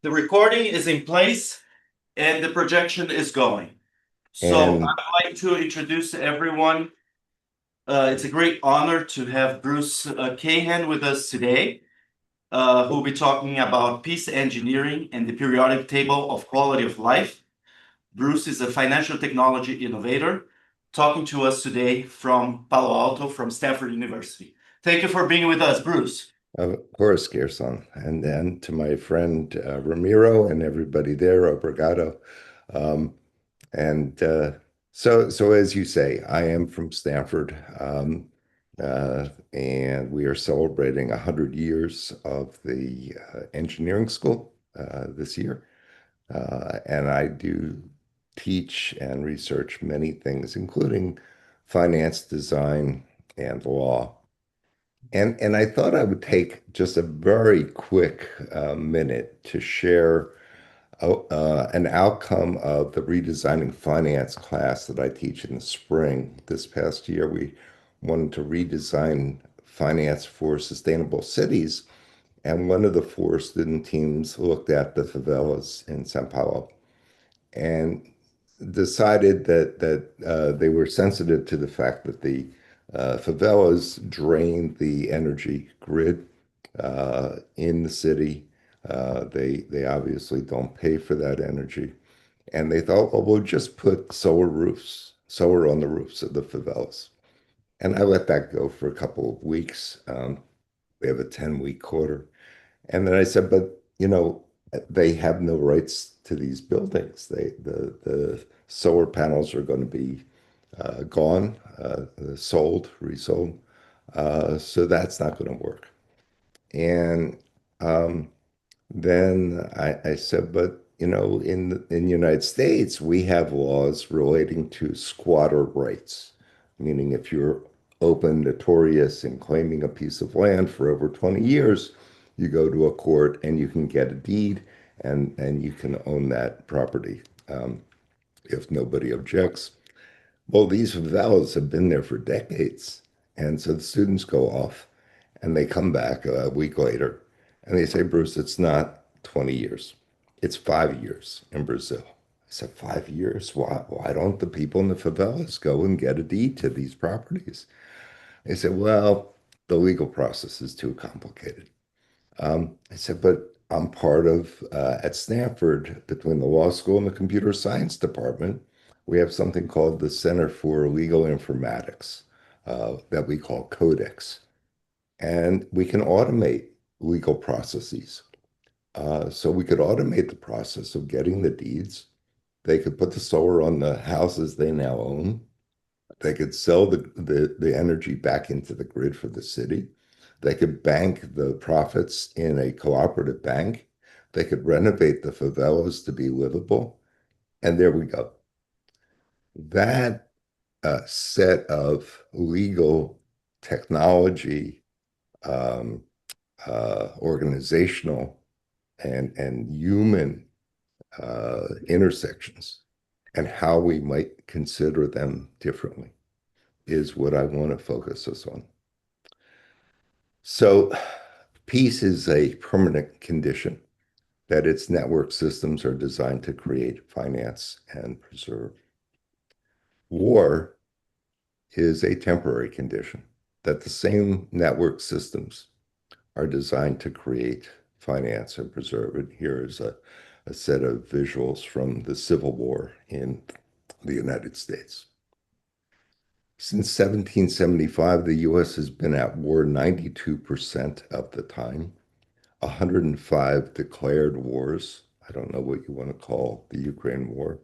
The recording is in place and the projection is going. So And I'd like to introduce everyone. It's a great honor to have Bruce Cahan with us today, who will be talking about peace engineering and the periodic table of quality of life. Bruce is a financial technology innovator talking to us today from Palo Alto, from Stanford University. Thank you for being with us, Bruce. of course, Gerson, and then to my friend Ramiro and everybody there, obrigado. Um, and so as you say, I am from Stanford, and we are celebrating 100 years of the engineering school this year. And I do teach and research many things, including finance, design, and law. And I thought I would take just a very quick minute to share an outcome of the redesigning finance class that I teach in the spring. This past year, we wanted to redesign finance for sustainable cities. And one of the four student teams looked at the favelas in Sao Paulo and decided that they were sensitive to the fact that the favelas drain the energy grid in the city. They obviously don't pay for that energy, and they thought, well, we'll just put solar on the roofs of the favelas. And I let that go for a couple of weeks. We have a 10-week quarter. And then I said, but they have no rights to these buildings. The solar panels are going to be gone, sold, resold. So that's not going to work. And then I said, but in the United States, we have laws relating to squatter rights, meaning if you're open, notorious, and claiming a piece of land for over 20 years, you go to a court and you can get a deed and you can own that property if nobody objects. Well, these favelas have been there for decades. And so the students go off and they come back a week later and they say, Bruce, it's not 20 years. It's 5 years in Brazil. I said, 5 years? Why don't the people in the favelas go and get a deed to these properties? They said, well, the legal process is too complicated. I said, but I'm part of, at Stanford, between the law school and the computer science department, we have something called the Center for Legal Informatics that we call Codex. And we can automate legal processes. So we could automate the process of getting the deeds. They could put the solar on the houses they now own. They could sell the energy back into the grid for the city. They could bank the profits in a cooperative bank. They could renovate the favelas to be livable. And there we go. That set of legal technology, um, organizational, and human intersections and how we might consider them differently is what I want to focus us on. So, peace is a permanent condition that its network systems are designed to create, finance, and preserve. War is a temporary condition that the same network systems are designed to create, finance, and preserve. And here is a set of visuals from the Civil War in the United States. Since 1775, the US has been at war 92% of the time, 105 declared wars. I don't know what you want to call the Ukraine war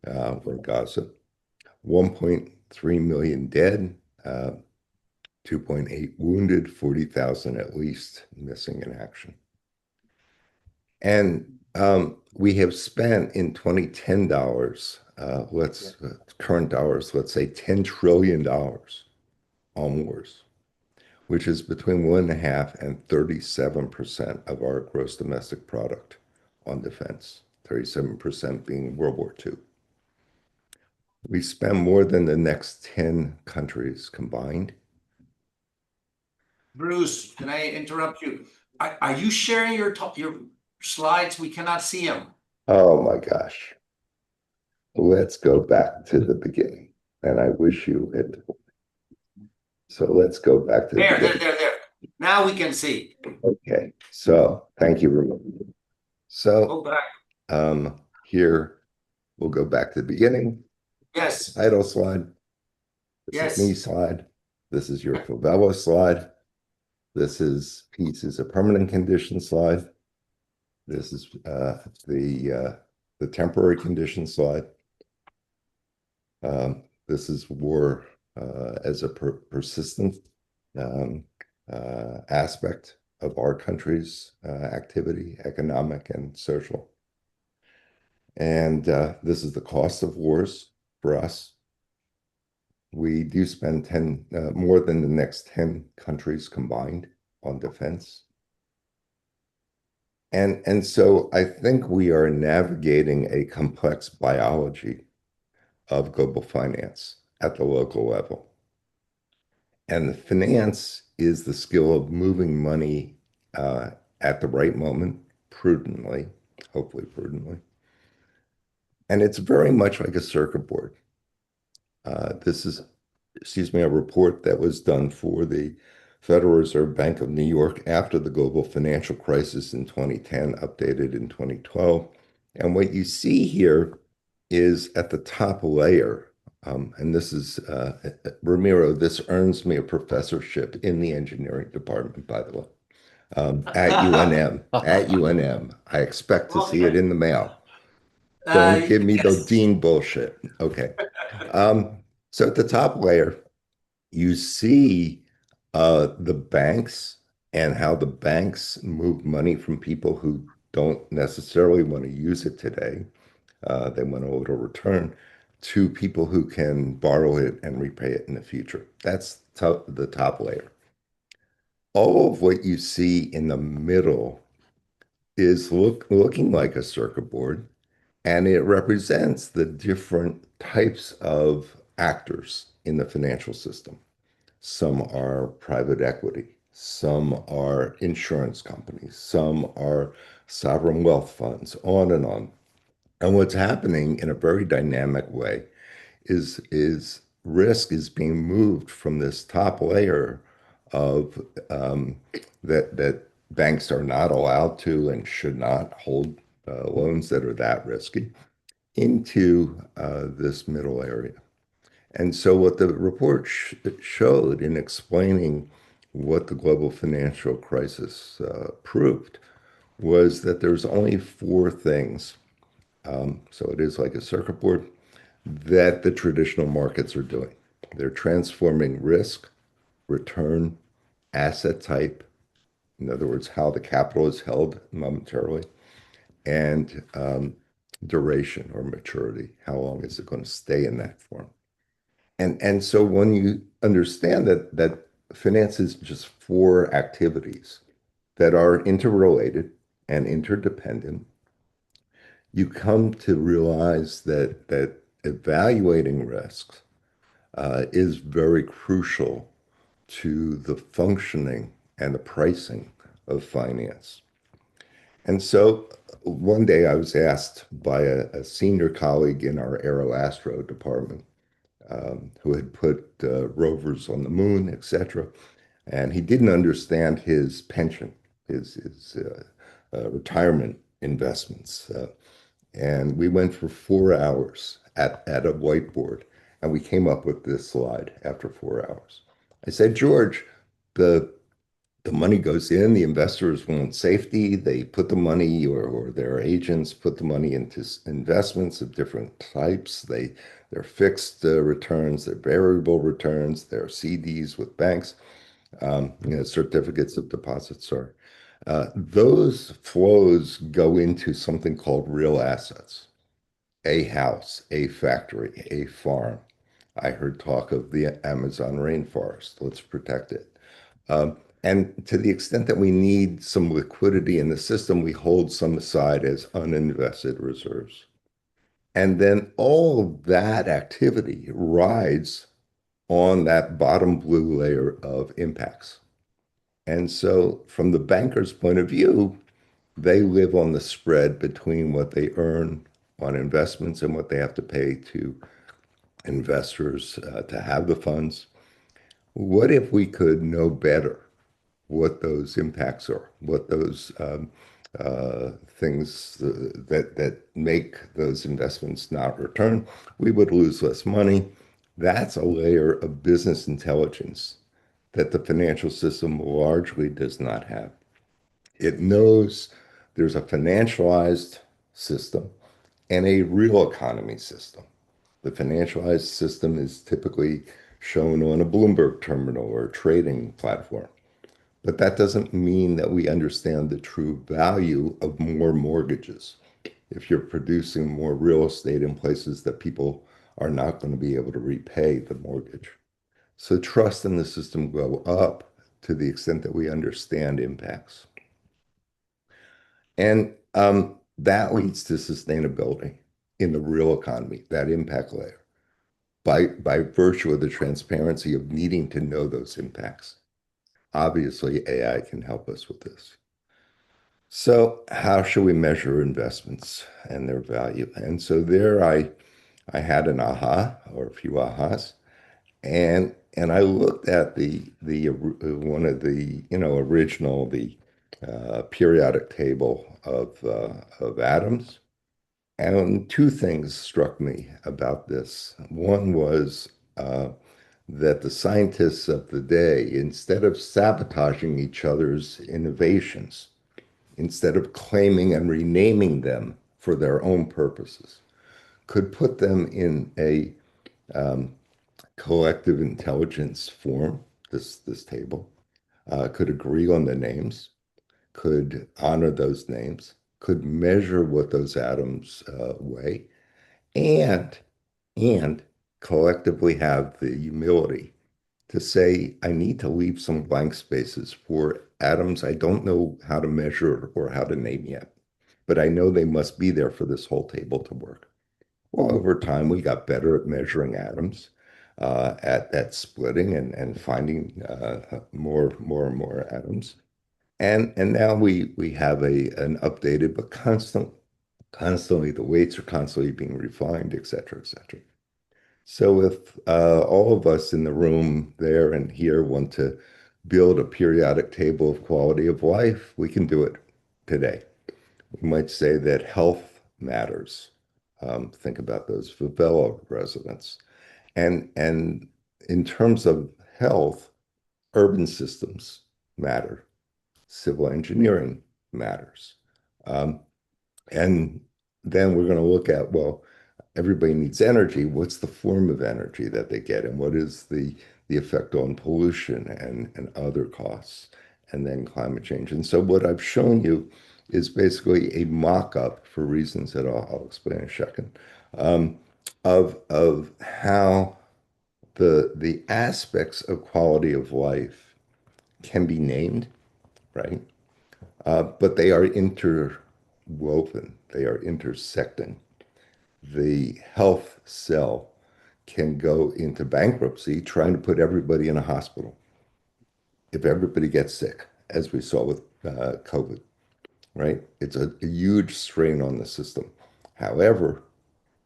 or Gaza. 1.3 million dead, 2.8 wounded, 40,000 at least missing in action. And we have spent in 2010 dollars, current dollars, let's say $10 trillion on wars, which is between 1.5% and 37% of our gross domestic product on defense, 37% being World War II. We spend more than the next 10 countries combined. Bruce, can I interrupt you? Are you sharing your slides, we cannot see them. Oh my gosh. Let's go back to the beginning. And I wish you had. So let's go back to the beginning. There. Now we can see. Okay. So thank you, Ramon. Go So back. here we'll go back to the beginning. Yes, Title slide. This is me yes. slide. This is your Favela slide. This is peace is a permanent condition slide. This is the temporary condition slide. This is war as a persistent aspect of our country's activity, economic and social. And this is the cost of wars for us. We do spend more than the next 10 countries combined on defense. And so I think we are navigating a complex biology of global finance at the local level. And the finance is the skill of moving money at the right moment, prudently, hopefully prudently. And it's very much like a circuit board. This is, a report that was done for the Federal Reserve Bank of New York after the global financial crisis in 2010, updated in 2012. And what you see here is at the top layer, and this is, Ramiro, this earns me a professorship in the engineering department, by the way, at UNM, I expect to see it in the mail. Don't give me the dean bullshit. Okay. So at the top layer, you see the banks and how the banks move money from people who don't necessarily want to use it today. They want a little return to people who can borrow it and repay it in the future. That's the top layer. All of what you see in the middle is looking like a circuit board, and it represents the different types of actors in the financial system. Some are private equity, some are insurance companies, some are sovereign wealth funds, on and on. And what's happening in a very dynamic way is risk is being moved from this top layer of that banks are not allowed to and should not hold loans that are that risky into this middle area. And so what the report showed in explaining what the global financial crisis proved was that there's only four things. So it is like a circuit board that the traditional markets are doing. They're transforming risk, return, asset type, in other words, how the capital is held momentarily, and duration or maturity. How long is it going to stay in that form? And so when you understand that finance is just four activities that are interrelated and interdependent, you come to realize that evaluating risks is very crucial to the functioning and the pricing of finance. And so one day I was asked by a senior colleague in our Aero-Astro department, who had put rovers on the moon, etc. And he didn't understand his pension, his retirement investments. And we went for 4 hours at a whiteboard, and we came up with this slide after 4 hours. I said, George, the money goes in, the investors want safety. They put the money, or their agents put the money into investments of different types. They're fixed returns, they're variable returns, they're CDs with banks, certificates of deposit, sorry. Those flows go into something called real assets, a house, a factory, a farm. I heard talk of the Amazon rainforest. Let's protect it. And to the extent that we need some liquidity in the system, we hold some aside as uninvested reserves. And then all of that activity rides on that bottom blue layer of impacts. And so from the banker's point of view, they live on the spread between what they earn on investments and what they have to pay to investors to have the funds. What if we could know better what those impacts are, what those things that make those investments not return? We would lose less money. That's a layer of business intelligence that the financial system largely does not have. It knows there's a financialized system and a real economy system. The financialized system is typically shown on a Bloomberg terminal or a trading platform. But that doesn't mean that we understand the true value of more mortgages. If you're producing more real estate in places that people are not going to be able to repay the mortgage. So trust in the system go up to the extent that we understand impacts. And that leads to sustainability in the real economy, that impact layer, by virtue of the transparency of needing to know those impacts. Obviously, AI can help us with this. So how should we measure investments and their value? And so there I had an aha or a few ahas, and I looked at the one of the original periodic table of atoms, and two things struck me about this. One was that the scientists of the day, instead of sabotaging each other's innovations, instead of claiming and renaming them for their own purposes, could put them in a collective intelligence form, this table, could agree on the names, could honor those names, could measure what those atoms weigh, and and collectively have the humility to say, I need to leave some blank spaces for atoms I don't know how to measure or how to name yet, but I know they must be there for this whole table to work. Well, over time, we got better at measuring atoms, at splitting and finding more and more atoms. And now we have an updated but constantly the weights are constantly being refined, et cetera, et cetera. So if all of us in the room there and here want to build a periodic table of quality of life, we can do it today. We might say that health matters. Think about those favela residents. And in terms of health, urban systems matter. Civil engineering matters. Um, and then we're going to look at, well, everybody needs energy. What's the form of energy that they get, and what is the effect on pollution and other costs, and then climate change. And so what I've shown you is basically a mock-up for reasons that I'll explain in a second, of how the aspects of quality of life can be named, right? But they are interwoven, they are intersecting. The health cell can go into bankruptcy trying to put everybody in a hospital if everybody gets sick, as we saw with COVID, right? It's a huge strain on the system. However,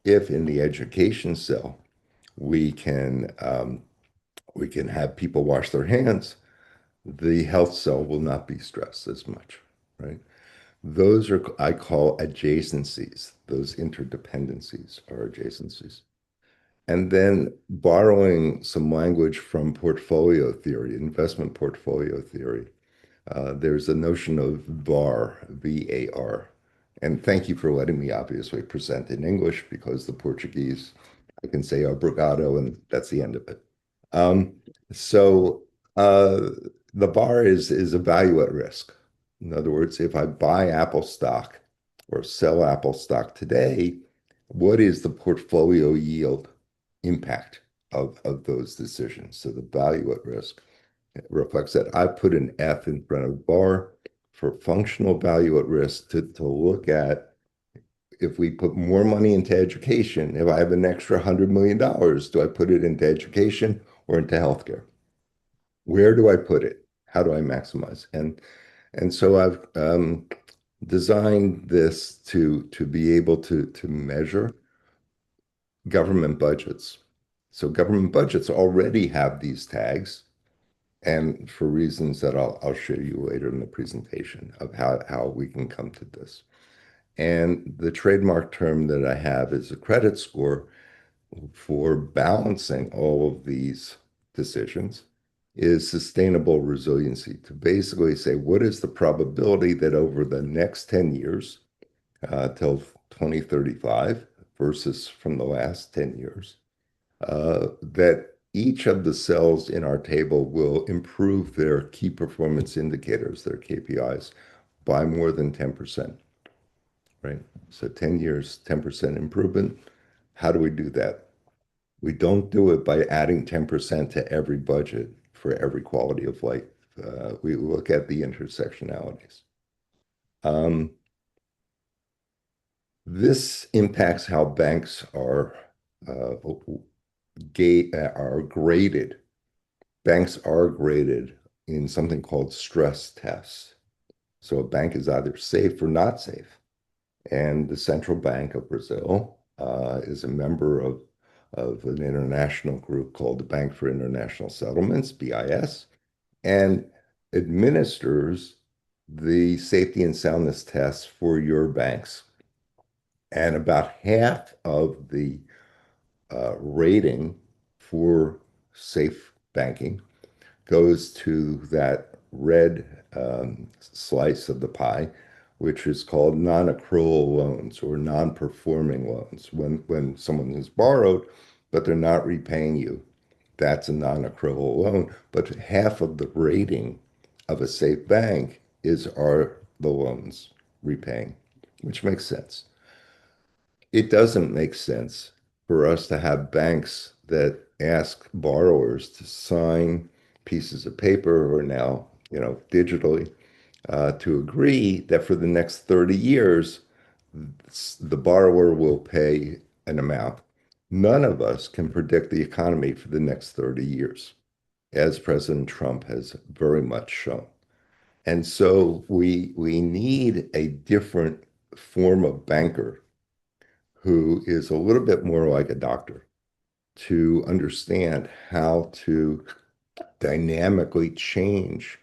if in the education cell we can have people wash their hands, the health cell will not be stressed as much, right? Those are, I call adjacencies. Those interdependencies are adjacencies. And then borrowing some language from portfolio theory, investment portfolio theory, there's a notion of VAR, V-A-R. And thank you for letting me obviously present in English, because the Portuguese, I can say obrigado, and that's the end of it. Um, so the VAR is a value at risk. In other words, if I buy Apple stock or sell Apple stock today, what is the portfolio yield impact of those decisions? So the value at risk reflects that. I put an F in front of VAR for functional value at risk to look at, if we put more money into education, if I have an extra $100 million, do I put it into education or into healthcare? Where do I put it? How do I maximize? And so I've designed this to be able to measure government budgets. So government budgets already have these tags, and for reasons that I'll show you later in the presentation of how we can come to this. And the trademark term that I have is a credit score for balancing all of these decisions is sustainable resiliency, to basically say what is the probability that over the next 10 years till 2035 versus from the last 10 years, that each of the cells in our table will improve their key performance indicators, their KPIs, by more than 10%, right? So 10 years, 10% improvement. How do we do that? We don't do it by adding 10% to every budget for every quality of life. We look at the intersectionalities. This impacts how banks are graded. Banks are graded in something called stress tests. So a bank is either safe or not safe. And the Central Bank of Brazil is a member of an international group called the Bank for International Settlements, BIS, and administers the safety and soundness tests for your banks. And about half of the rating for safe banking goes to that red slice of the pie, which is called non-accrual loans or non-performing loans. When someone has borrowed, but they're not repaying you, that's a non-accrual loan. But half of the rating of a safe bank are the loans repaying, which makes sense. It doesn't make sense for us to have banks that ask borrowers to sign pieces of paper or now, digitally, to agree that for the next 30 years, the borrower will pay an amount. None of us can predict the economy for the next 30 years, as President Trump has very much shown. And so we need a different form of banker who is a little bit more like a doctor to understand how to dynamically change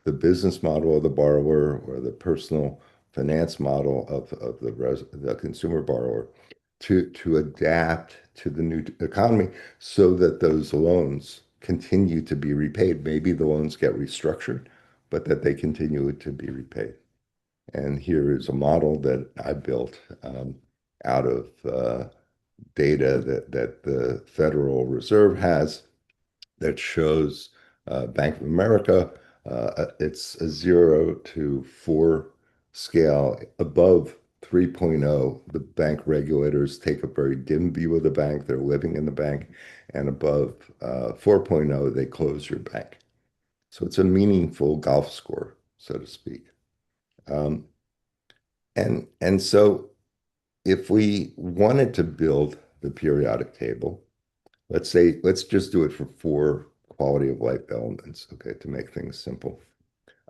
the business model of the borrower or the personal finance model of the consumer borrower to adapt to the new economy so that those loans continue to be repaid. Maybe the loans get restructured, but that they continue to be repaid. And here is a model that I built out of data that the Federal Reserve has that shows Bank of America, it's a 0 to 4 scale. Above 3.0, the bank regulators take a very dim view of the bank. They're living in the bank. And above 4.0, they close your bank. So it's a meaningful golf score, so to speak. And so if we wanted to build the periodic table, let's just do it for 4 quality of life elements, okay, to make things simple.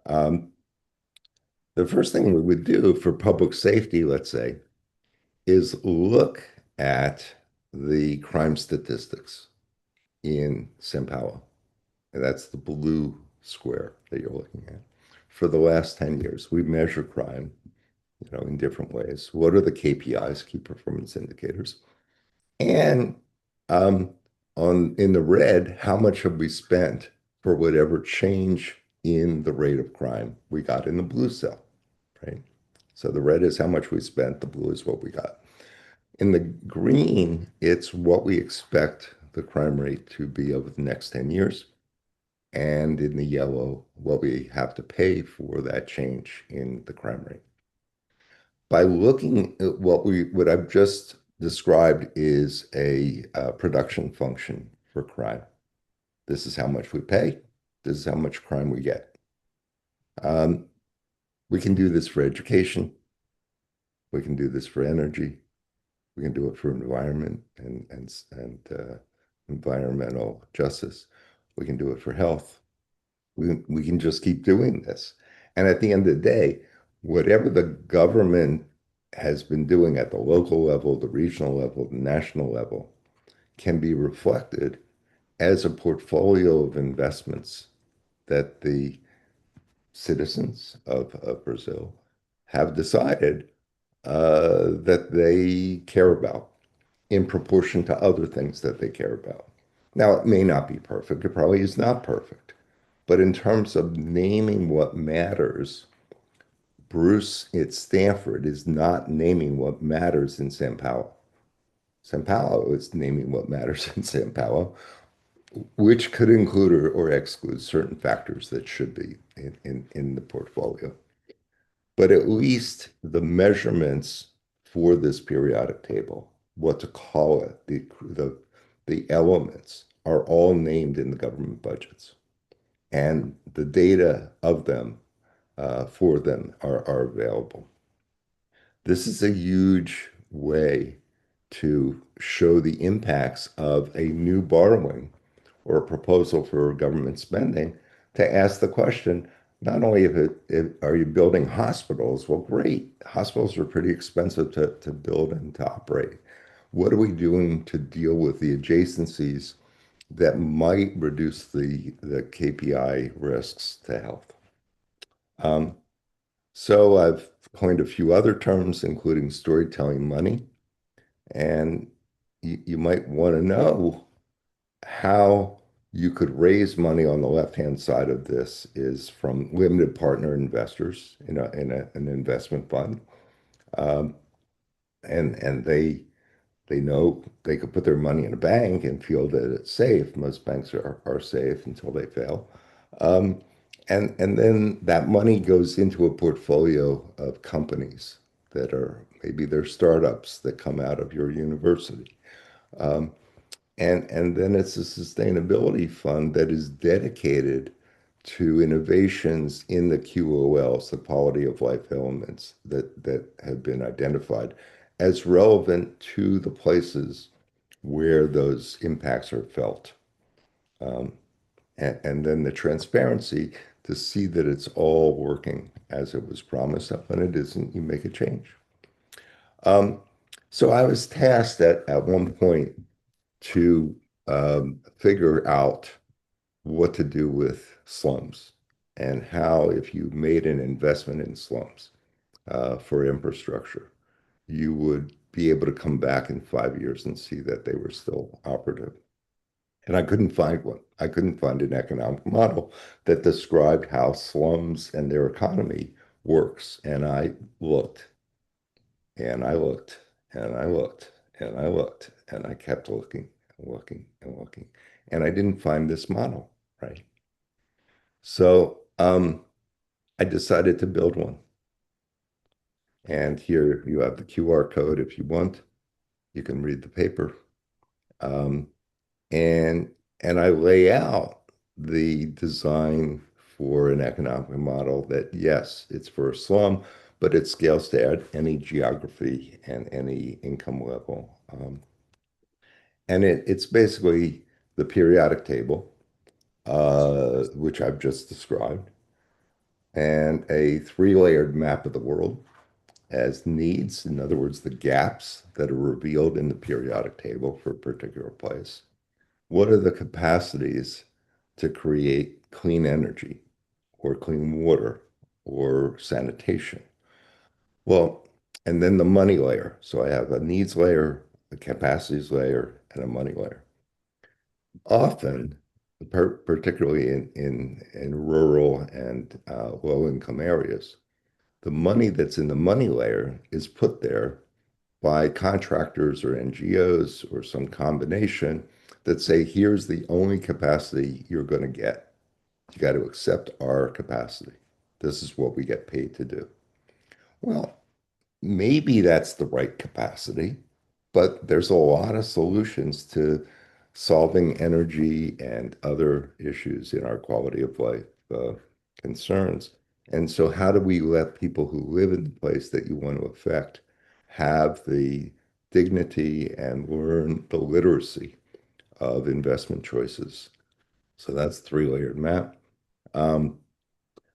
The first thing we would do for public safety, let's say, is look at the crime statistics in São Paulo. And that's the blue square that you're looking at. For the last 10 years, we measure crime, in different ways. What are the KPIs, key performance indicators? And in the red, how much have we spent for whatever change in the rate of crime we got in the blue cell, right? So the red is how much we spent, the blue is what we got. In the green, it's what we expect the crime rate to be over the next 10 years. And in the yellow, what we have to pay for that change in the crime rate. By looking at what I've just described is a production function for crime. This is how much we pay. This is how much crime we get. We can do this for education. We can do this for energy. We can do it for environment and environmental justice. We can do it for health. We can just keep doing this. And at the end of the day, whatever the government has been doing at the local level, the regional level, the national level, can be reflected as a portfolio of investments that the citizens of Brazil have decided that they care about in proportion to other things that they care about. Now, it may not be perfect. It probably is not perfect. But in terms of naming what matters, Bruce at Stanford is not naming what matters in Sao Paulo. Sao Paulo is naming what matters in Sao Paulo, which could include or exclude certain factors that should be in the portfolio. But at least the measurements for this periodic table, what to call it, the elements are all named in the government budgets. And the data of them for them are available. This is a huge way to show the impacts of a new borrowing or a proposal for government spending to ask the question, not only are you building hospitals? Well, great. Hospitals are pretty expensive to build and to operate. What are we doing to deal with the adjacencies that might reduce the KPI risks to health? So I've coined a few other terms, including storytelling money. And you might want to know how you could raise money on the left-hand side of this is from limited partner investors in an investment fund. Um, and they know they could put their money in a bank and feel that it's safe. Most banks are safe until they fail. Um, and then that money goes into a portfolio of companies that are maybe they're startups that come out of your university. Um, and then it's a sustainability fund that is dedicated to innovations in the QOLs, the quality of life elements that have been identified as relevant to the places where those impacts are felt. Um, and then the transparency to see that it's all working as it was promised. And when it isn't, you make a change. Um, so I was tasked at one point to figure out what to do with slums and how, if you made an investment in slums for infrastructure, you would be able to come back in 5 years and see that they were still operative. And I couldn't find one. I couldn't find an economic model that described how slums and their economy works. And I looked and I looked and I looked and I looked and I kept looking and looking and looking. And I didn't find this model, right? So I decided to build one. And here you have the QR code if you want. You can read the paper. Um, and I lay out the design for an economic model that, yes, it's for a slum, but it scales to any geography and any income level. And it's basically the periodic table, which I've just described, and a three-layered map of the world as needs, in other words, the gaps that are revealed in the periodic table for a particular place. What are the capacities to create clean energy or clean water or sanitation? Well, and then the money layer. So I have a needs layer, a capacities layer, and a money layer. Often, particularly in rural and low-income areas, the money that's in the money layer is put there by contractors or NGOs or some combination that say, here's the only capacity you're going to get. You got to accept our capacity. This is what we get paid to do. Well, maybe that's the right capacity, but there's a lot of solutions to solving energy and other issues in our quality of life concerns. And so, how do we let people who live in the place that you want to affect have the dignity and learn the literacy of investment choices? So that's three-layered map. Um,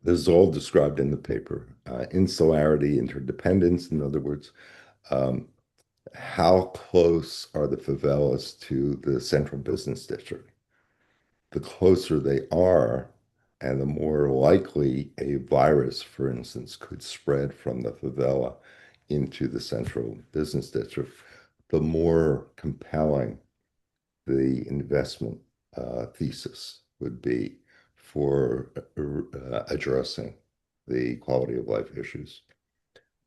This is all described in the paper. Insularity, interdependence, in other words, um, how close are the favelas to the central business district? The closer they are, and the more likely a virus, for instance, could spread from the favela into the central business district, the more compelling the investment thesis would be for addressing the quality of life issues.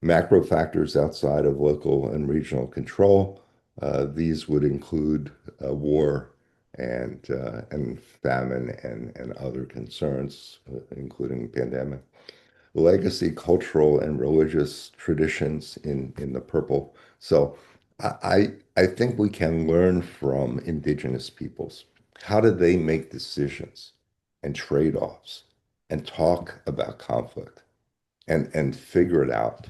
Macro factors outside of local and regional control, these would include war and famine and other concerns, including pandemic. Legacy, cultural, and religious traditions in the purple. So I think we can learn from indigenous peoples. How do they make decisions and trade-offs and talk about conflict and figure it out?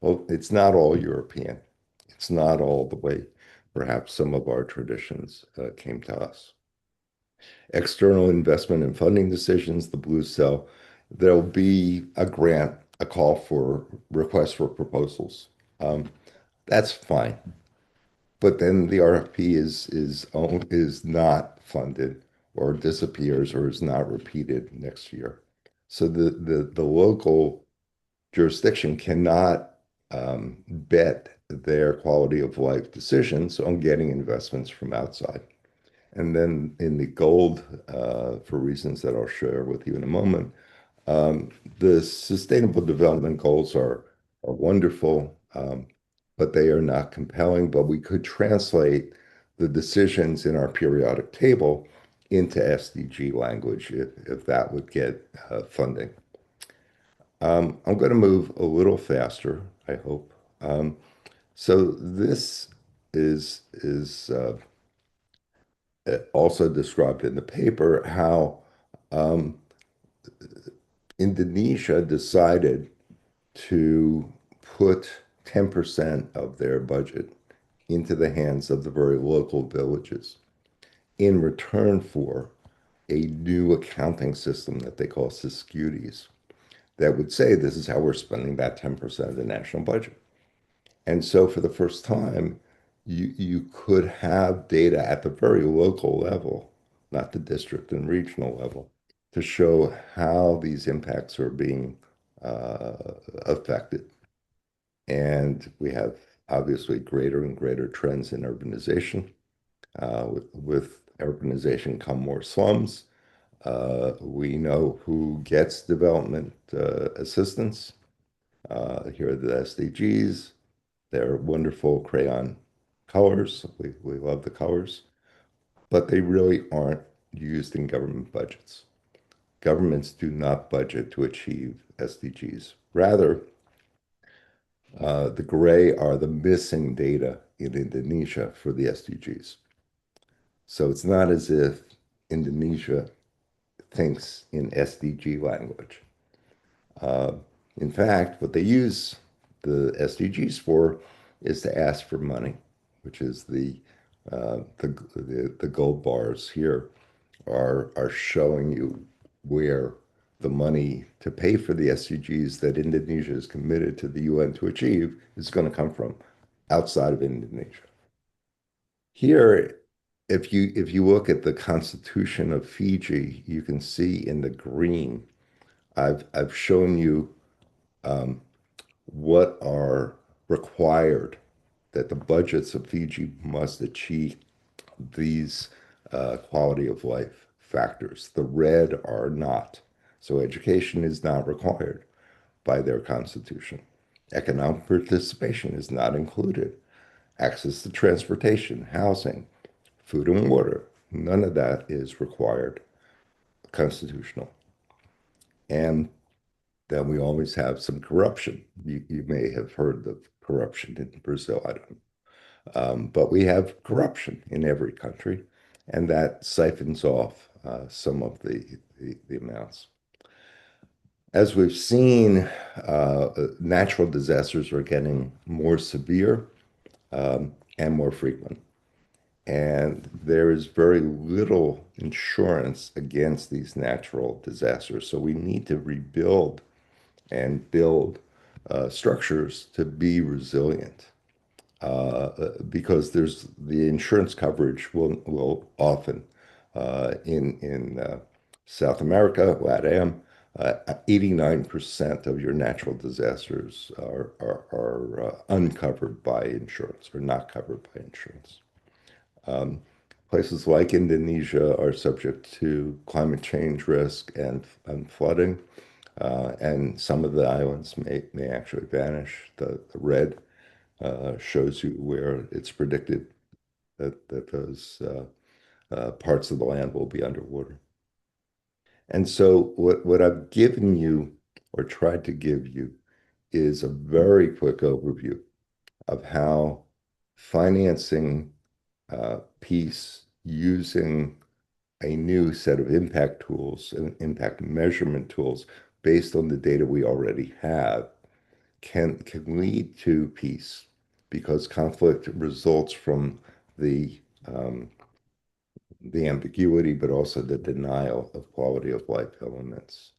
Well, it's not all European. It's not all the way perhaps some of our traditions came to us. External investment and funding decisions, the blue cell, there'll be a grant, a call for requests for proposals. That's fine. But then the RFP is not funded or disappears or is not repeated next year. So the local jurisdiction cannot bet their quality of life decisions on getting investments from outside. And then in the gold, for reasons that I'll share with you in a moment, the Sustainable Development Goals are wonderful, but they are not compelling. But we could translate the decisions in our periodic table into SDG language if that would get funding. I'm going to move a little faster, I hope. So this is also described in the paper how Indonesia decided to put 10% of their budget into the hands of the very local villages in return for a new accounting system that they call Siscuties that would say this is how we're spending that 10% of the national budget. And so for the first time, you could have data at the very local level, not the district and regional level, to show how these impacts are being affected. And we have obviously greater and greater trends in urbanization. With urbanization come more slums. We know who gets development assistance. Here are the SDGs. They're wonderful crayon colors. We love the colors, but they really aren't used in government budgets. Governments do not budget to achieve SDGs. Rather, the gray are the missing data in Indonesia for the SDGs. So it's not as if Indonesia thinks in SDG language. In fact, what they use the SDGs for is to ask for money, which is the gold bars here are showing you where the money to pay for the SDGs that Indonesia is committed to the UN to achieve is going to come from outside of Indonesia. Here, if you look at the Constitution of Fiji, you can see in the green, I've shown you what are required that the budgets of Fiji must achieve these quality of life factors. The red are not. So education is not required by their constitution. Economic participation is not included. Access to transportation, housing, food and water, none of that is required constitutional. And then we always have some corruption. You may have heard of corruption in Brazil, I don't know. But we have corruption in every country, and that siphons off some of the amounts. As we've seen, natural disasters are getting more severe and more frequent. and there is very little insurance against these natural disasters. So we need to rebuild and build structures to be resilient because there's the insurance coverage will often in South America, LATAM, 89% of your natural disasters are uncovered by insurance or not covered by insurance. Places like Indonesia are subject to climate change risk and flooding, and some of the islands may actually vanish. The red shows you where it's predicted that those parts of the land will be underwater. And so what I've given you or tried to give you is a very quick overview of how financing peace using a new set of impact tools and impact measurement tools based on the data we already have can lead to peace because conflict results from the ambiguity, but also the denial of quality of life elements.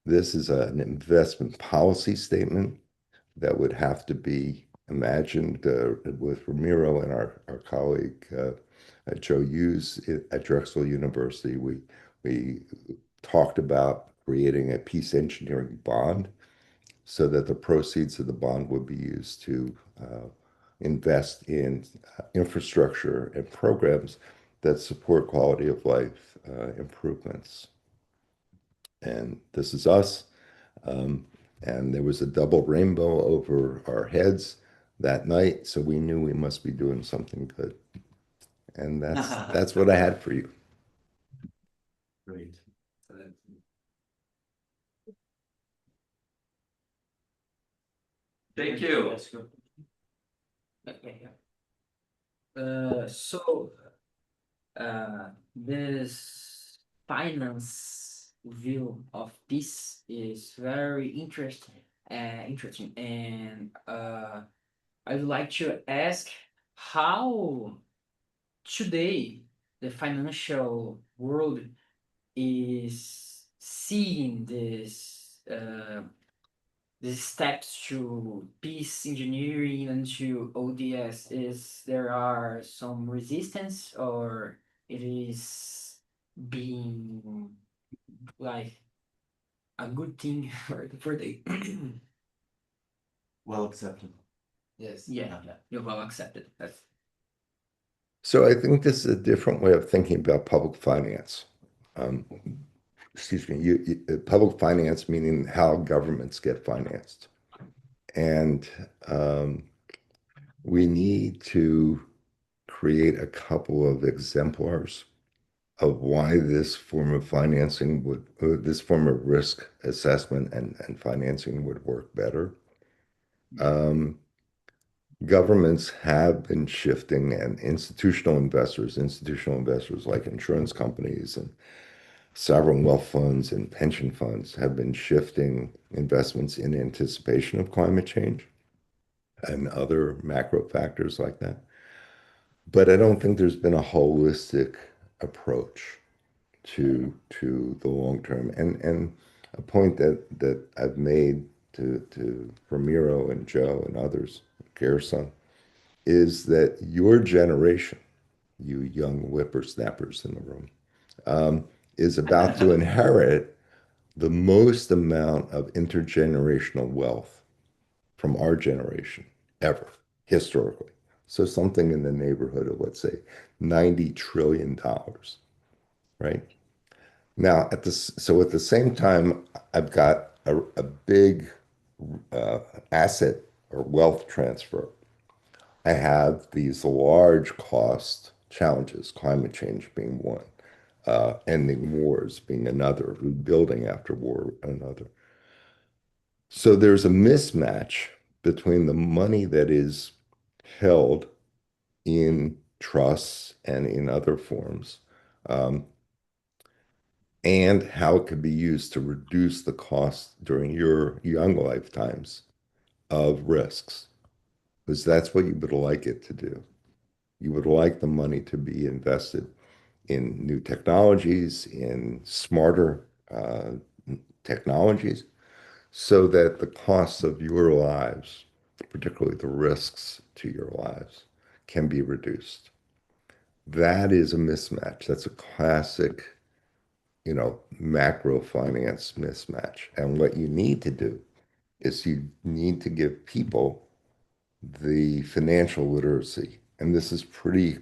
This is an investment policy statement that would have to be imagined with Ramiro and our colleague Joe Hughes at Drexel University. We talked about creating a peace engineering bond so that the proceeds of the bond would be used to invest in infrastructure and programs that support quality of life improvements. And this is us. And there was a double rainbow over our heads that night, so we knew we must be doing something good. And that's what I had for you. Great. Thank you. This finance view of peace is very interesting, and I would like to ask how today the financial world is seeing these steps to peace engineering and to ODS. Is there are some resistance or it is being like a good thing for the Well accepted. Yes. yeah, you're well accepted. That's So I think this is a different way of thinking about public finance. Um, excuse me, public finance meaning how governments get financed. And we need to create a couple of exemplars of why this form of financing would, this form of risk assessment and financing would work better. Governments have been shifting, and institutional investors like insurance companies and sovereign wealth funds and pension funds have been shifting investments in anticipation of climate change and other macro factors like that. But I don't think there's been a holistic approach to the long term. And a point that I've made to Ramiro and Joe and others, Garrison, is that your generation, you young whippersnappers in the room, is about to inherit the most amount of intergenerational wealth from our generation ever, historically. So something in the neighborhood of, let's say, $90 trillion, right? Now, at the same time, I've got a big asset or wealth transfer. I have these large cost challenges, climate change being one, ending wars being another, rebuilding after war another. So there's a mismatch between the money that is held in trusts and in other forms, and how it could be used to reduce the cost during your young lifetimes of risks, because that's what you would like it to do. You would like the money to be invested in new technologies, in smarter technologies, so that the costs of your lives, particularly the risks to your lives, can be reduced. That is a mismatch. That's a classic, macro finance mismatch. And what you need to do is you need to give people the financial literacy. And this is pretty,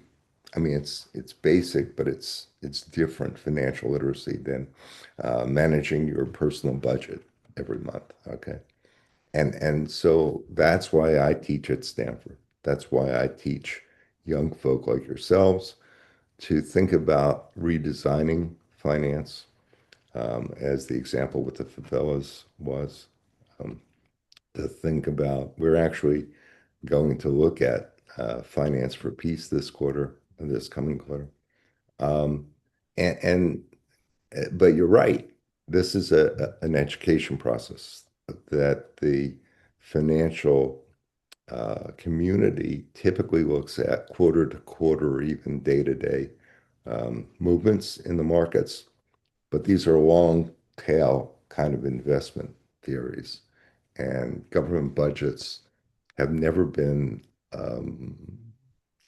I mean, it's basic, but it's different financial literacy than managing your personal budget every month. Okay. And so that's why I teach at Stanford. That's why I teach young folk like yourselves to think about redesigning finance, as the example with the favelas was, um, to think about, we're actually going to look at finance for peace this quarter, this coming quarter. Um, and but you're right. This is an education process that the financial community typically looks at quarter to quarter or even day to day movements in the markets. But these are long tail kind of investment theories. And government budgets have never been um,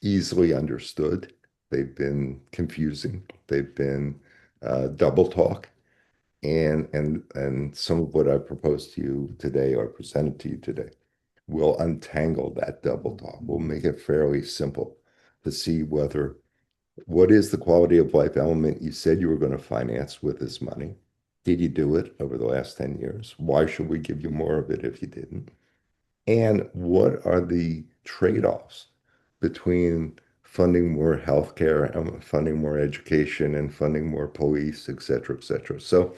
easily understood. They've been confusing. They've been double talk. And some of what I proposed to you today or presented to you today will untangle that double talk. We'll make it fairly simple to see what is the quality of life element you said you were going to finance with this money. Did you do it over the last 10 years? Why should we give you more of it if you didn't? And what are the trade-offs between funding more healthcare and funding more education and funding more police, et cetera, et cetera? So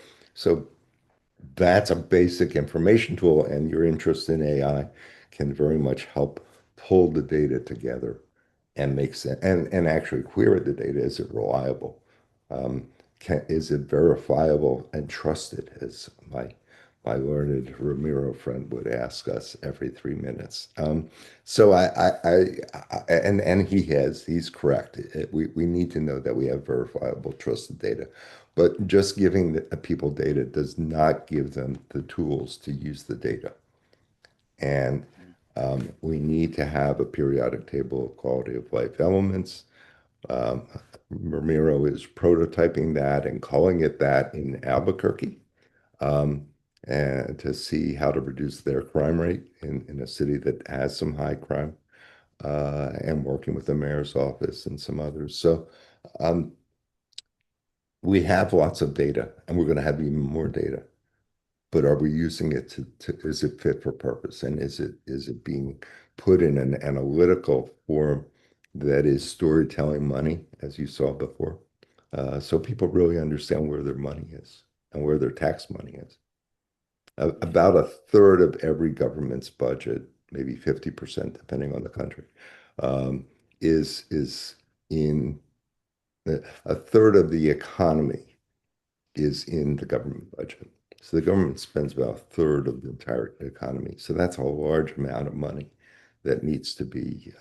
that's a basic information tool, and your interest in AI can very much help pull the data together and make sense and actually query the data. Is it reliable? Is it verifiable and trusted, as my learned Ramiro friend would ask us every 3 minutes. So and he's correct. We need to know that we have verifiable, trusted data. But just giving people data does not give them the tools to use the data. And we need to have a periodic table of quality of life elements. Ramiro is prototyping that and calling it that in Albuquerque, and to see how to reduce their crime rate in a city that has some high crime, and working with the mayor's office and some others. So we have lots of data, and we're going to have even more data. But are we using it is it fit for purpose? And is it being put in an analytical form that is storytelling money, as you saw before? So people really understand where their money is and where their tax money is. About a third of every government's budget, maybe 50%, depending on the country, is in a third of the economy is in the government budget. So the government spends about a third of the entire economy. So that's a large amount of money that needs to be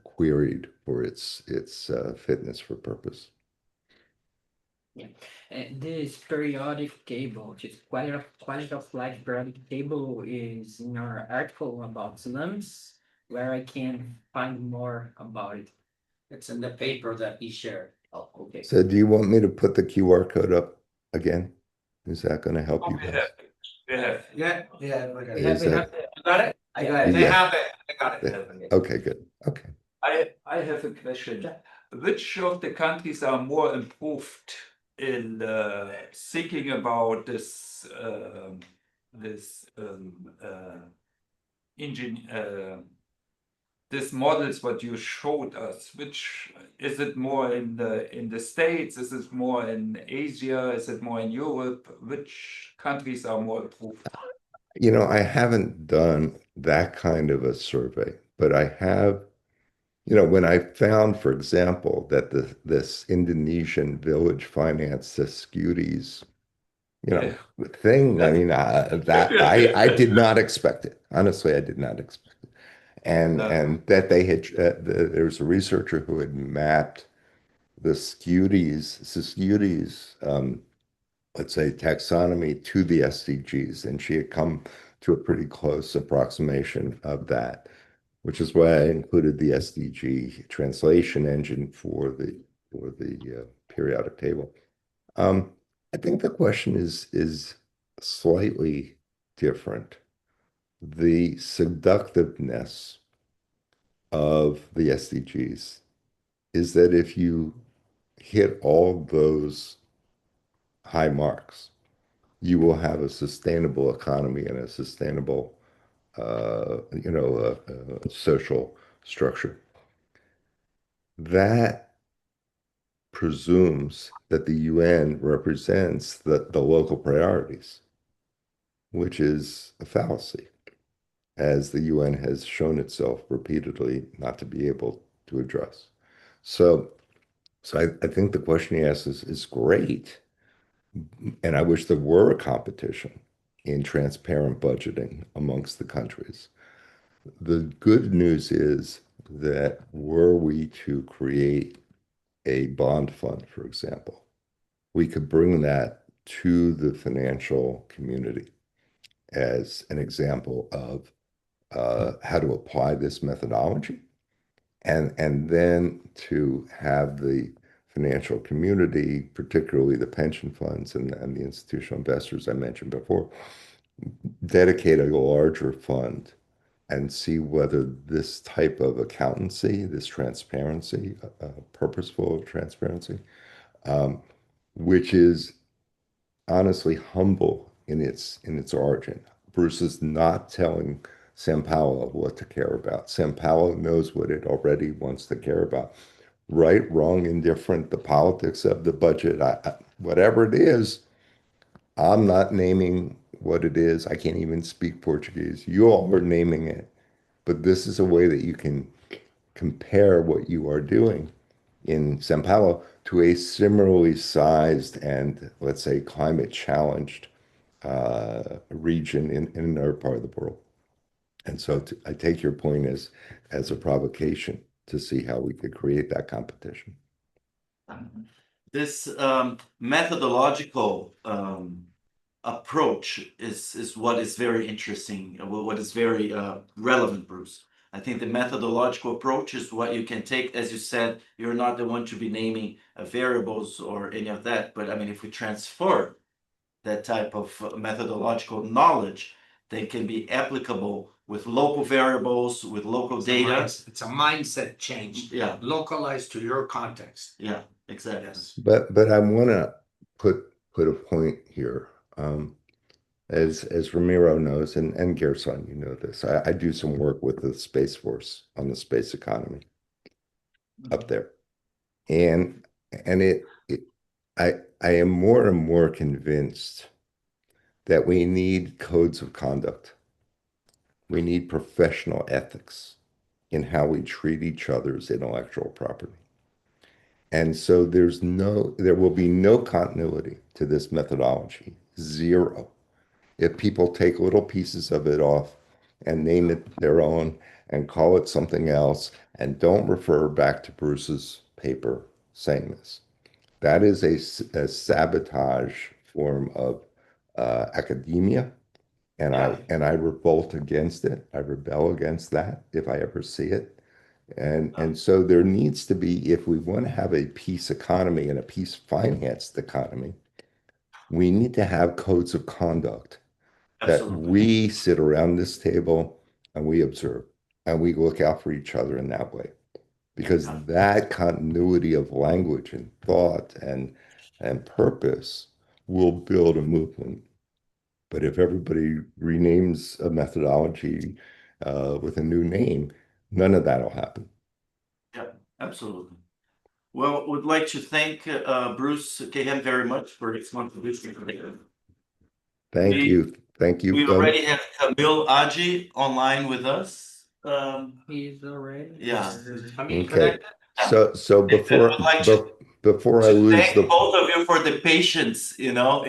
queried for its fitness for purpose. Yeah, this periodic table, just quality of life periodic table, is in our article about slums, where I can find more about it. It's in the paper that he shared. Oh, okay. So do you want me to put the QR code up again? Is that going to help you guys? Yeah, yeah, I got it. Is that- You got it? I got it. They Yeah. have it. I got it. Okay, good. Okay. I have a question. Which of the countries are more improved in thinking about this this models what you showed us? Which is it more in the States? Is it more in Asia? Is it more in Europe? Which countries are more improved? I haven't done that kind of a survey, but I have, when I found, for example, that this Indonesian village finance securities, thing, I mean, that I did not expect it. Honestly, I did not expect it. and that they had there was a researcher who had mapped the Siskiyoutis, let's say taxonomy to the SDGs, and she had come to a pretty close approximation of that, which is why I included the SDG translation engine for the periodic table. I think the question is slightly different. The seductiveness of the SDGs is that if you hit all those high marks, you will have a sustainable economy and a sustainable, social structure. That presumes that the UN represents the local priorities, which is a fallacy, as the UN has shown itself repeatedly not to be able to address. So I think the question he asks is great. And I wish there were a competition in transparent budgeting amongst the countries. The good news is that were we to create a bond fund, for example, we could bring that to the financial community as an example of how to apply this methodology, and then to have the financial community, particularly the pension funds and the institutional investors I mentioned before, dedicate a larger fund and see whether this type of accountancy, this transparency, purposeful transparency, which is honestly humble in its origin. Bruce is not telling São Paulo what to care about. São Paulo knows what it already wants to care about. Right, wrong, indifferent, the politics of the budget, whatever it is, I'm not naming what it is. I can't even speak Portuguese. You all are naming it. But this is a way that you can compare what you are doing in São Paulo to a similarly sized and, let's say, climate challenged region in another part of the world. And so I take your point as a provocation to see how we could create that competition. This methodological approach is what is very interesting, what is very relevant, Bruce. I think the methodological approach is what you can take. As you said, you're not the one to be naming variables or any of that, but I mean, if we transfer that type of methodological knowledge, they can be applicable with local variables, with local data. It's a mindset change. Yeah. Localized to your context. Yeah, exactly. Yes. But I want to put a point here. As Ramiro knows, and Gerson, you know this, I do some work with the Space Force on the space economy up there. And I am more and more convinced that we need codes of conduct. We need professional ethics in how we treat each other's intellectual property. And so there will be no continuity to this methodology, zero. If people take little pieces of it off and name it their own and call it something else and don't refer back to Bruce's paper saying this, that is a sabotage form of academia. And I revolt against it. I rebel against that if I ever see it. And so there needs to be, if we want to have a peace economy and a peace financed economy, we need to have codes of conduct that we sit around this table and we observe and we look out for each other in that way. Because that continuity of language and thought and purpose will build a movement. But if everybody renames a methodology with a new name, none of that will happen. Yeah, absolutely. Well, would like to thank Bruce Cahan very much for his contribution today. Thank you. We already have Camille Aji online with us. He's already. Yeah. Okay. So before I lose thank both of you for the patience, in our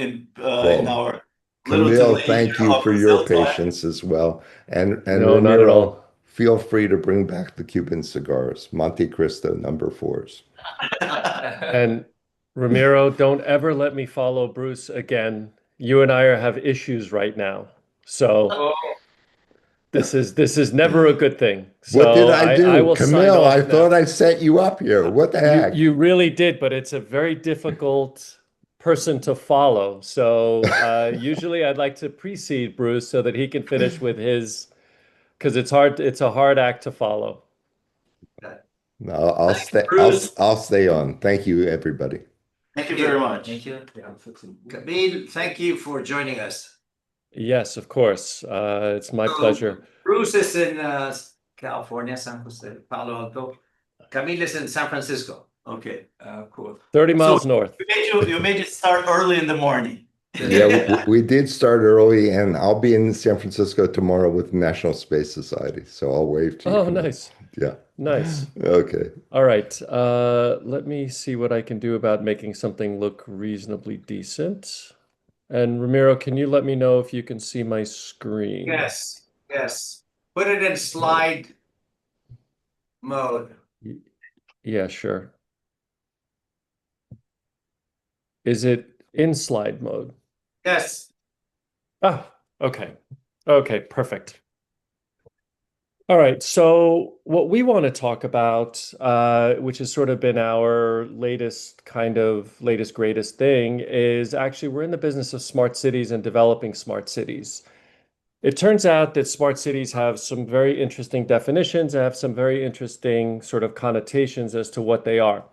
Camille, thank you for your patience as well. And No, not at all. feel free to bring back the Cuban cigars, Monte Cristo #4s. And Ramiro, don't ever let me follow Bruce again. You and I have issues right now. So Oh, this is never a good thing. What did So I do? I will sign Camille, off I now. thought I set you up here. What the heck? You really did, but it's a very difficult person to follow. So usually I'd like to precede Bruce so that he can finish with his, because it's a hard act to follow. No, I'll Thank you, stay. Bruce. I'll stay on. Thank you, everybody. Thank you very much. Thank you. Camille, thank you for joining us. Yes, of course. It's my pleasure. Bruce is in California, San Jose, Palo Alto. Camille is in San Francisco. Okay. Cool. 30 miles north. You made it start early in the morning. Yeah, we did start early, and I'll be in San Francisco tomorrow with National Space Society, so I'll wave to you. Oh, Camille. nice. Yeah. Nice. Okay. All right. Let me see what I can do about making something look reasonably decent. And Ramiro, can you let me know if you can see my screen? Yes, yes. Put it in slide mode. Yeah, sure. Is it in slide mode? Yes. Ah, okay. Okay, perfect. All right, so what we want to talk about, which has sort of been our latest greatest thing, is actually we're in the business of smart cities and developing smart cities. It turns out that smart cities have some very interesting definitions and have some very interesting sort of connotations as to what they are.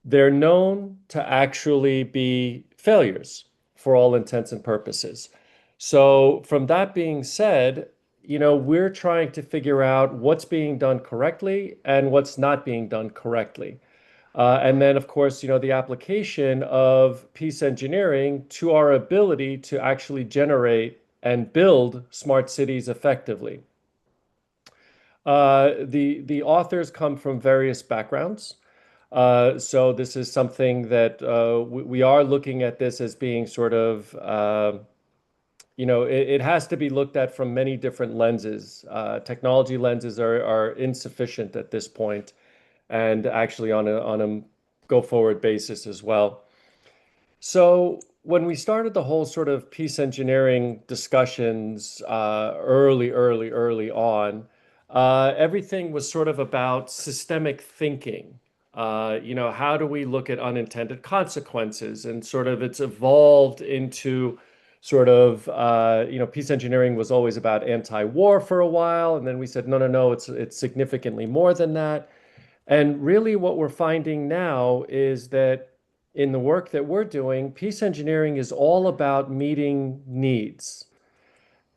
They're known to actually be failures for all intents and purposes. So from that being said, we're trying to figure out what's being done correctly and what's not being done correctly. And then, of course, the application of peace engineering to our ability to actually generate and build smart cities effectively. The authors come from various backgrounds. So this is something that we are looking at this as being sort of, it has to be looked at from many different lenses. Technology lenses are insufficient at this point, and actually on a go forward basis as well. So when we started the whole sort of peace engineering discussions early on, everything was sort of about systemic thinking. How do we look at unintended consequences? And sort of it's evolved into sort of, peace engineering was always about anti-war for a while. And then we said, no, it's significantly more than that. And really what we're finding now is that in the work that we're doing, peace engineering is all about meeting needs.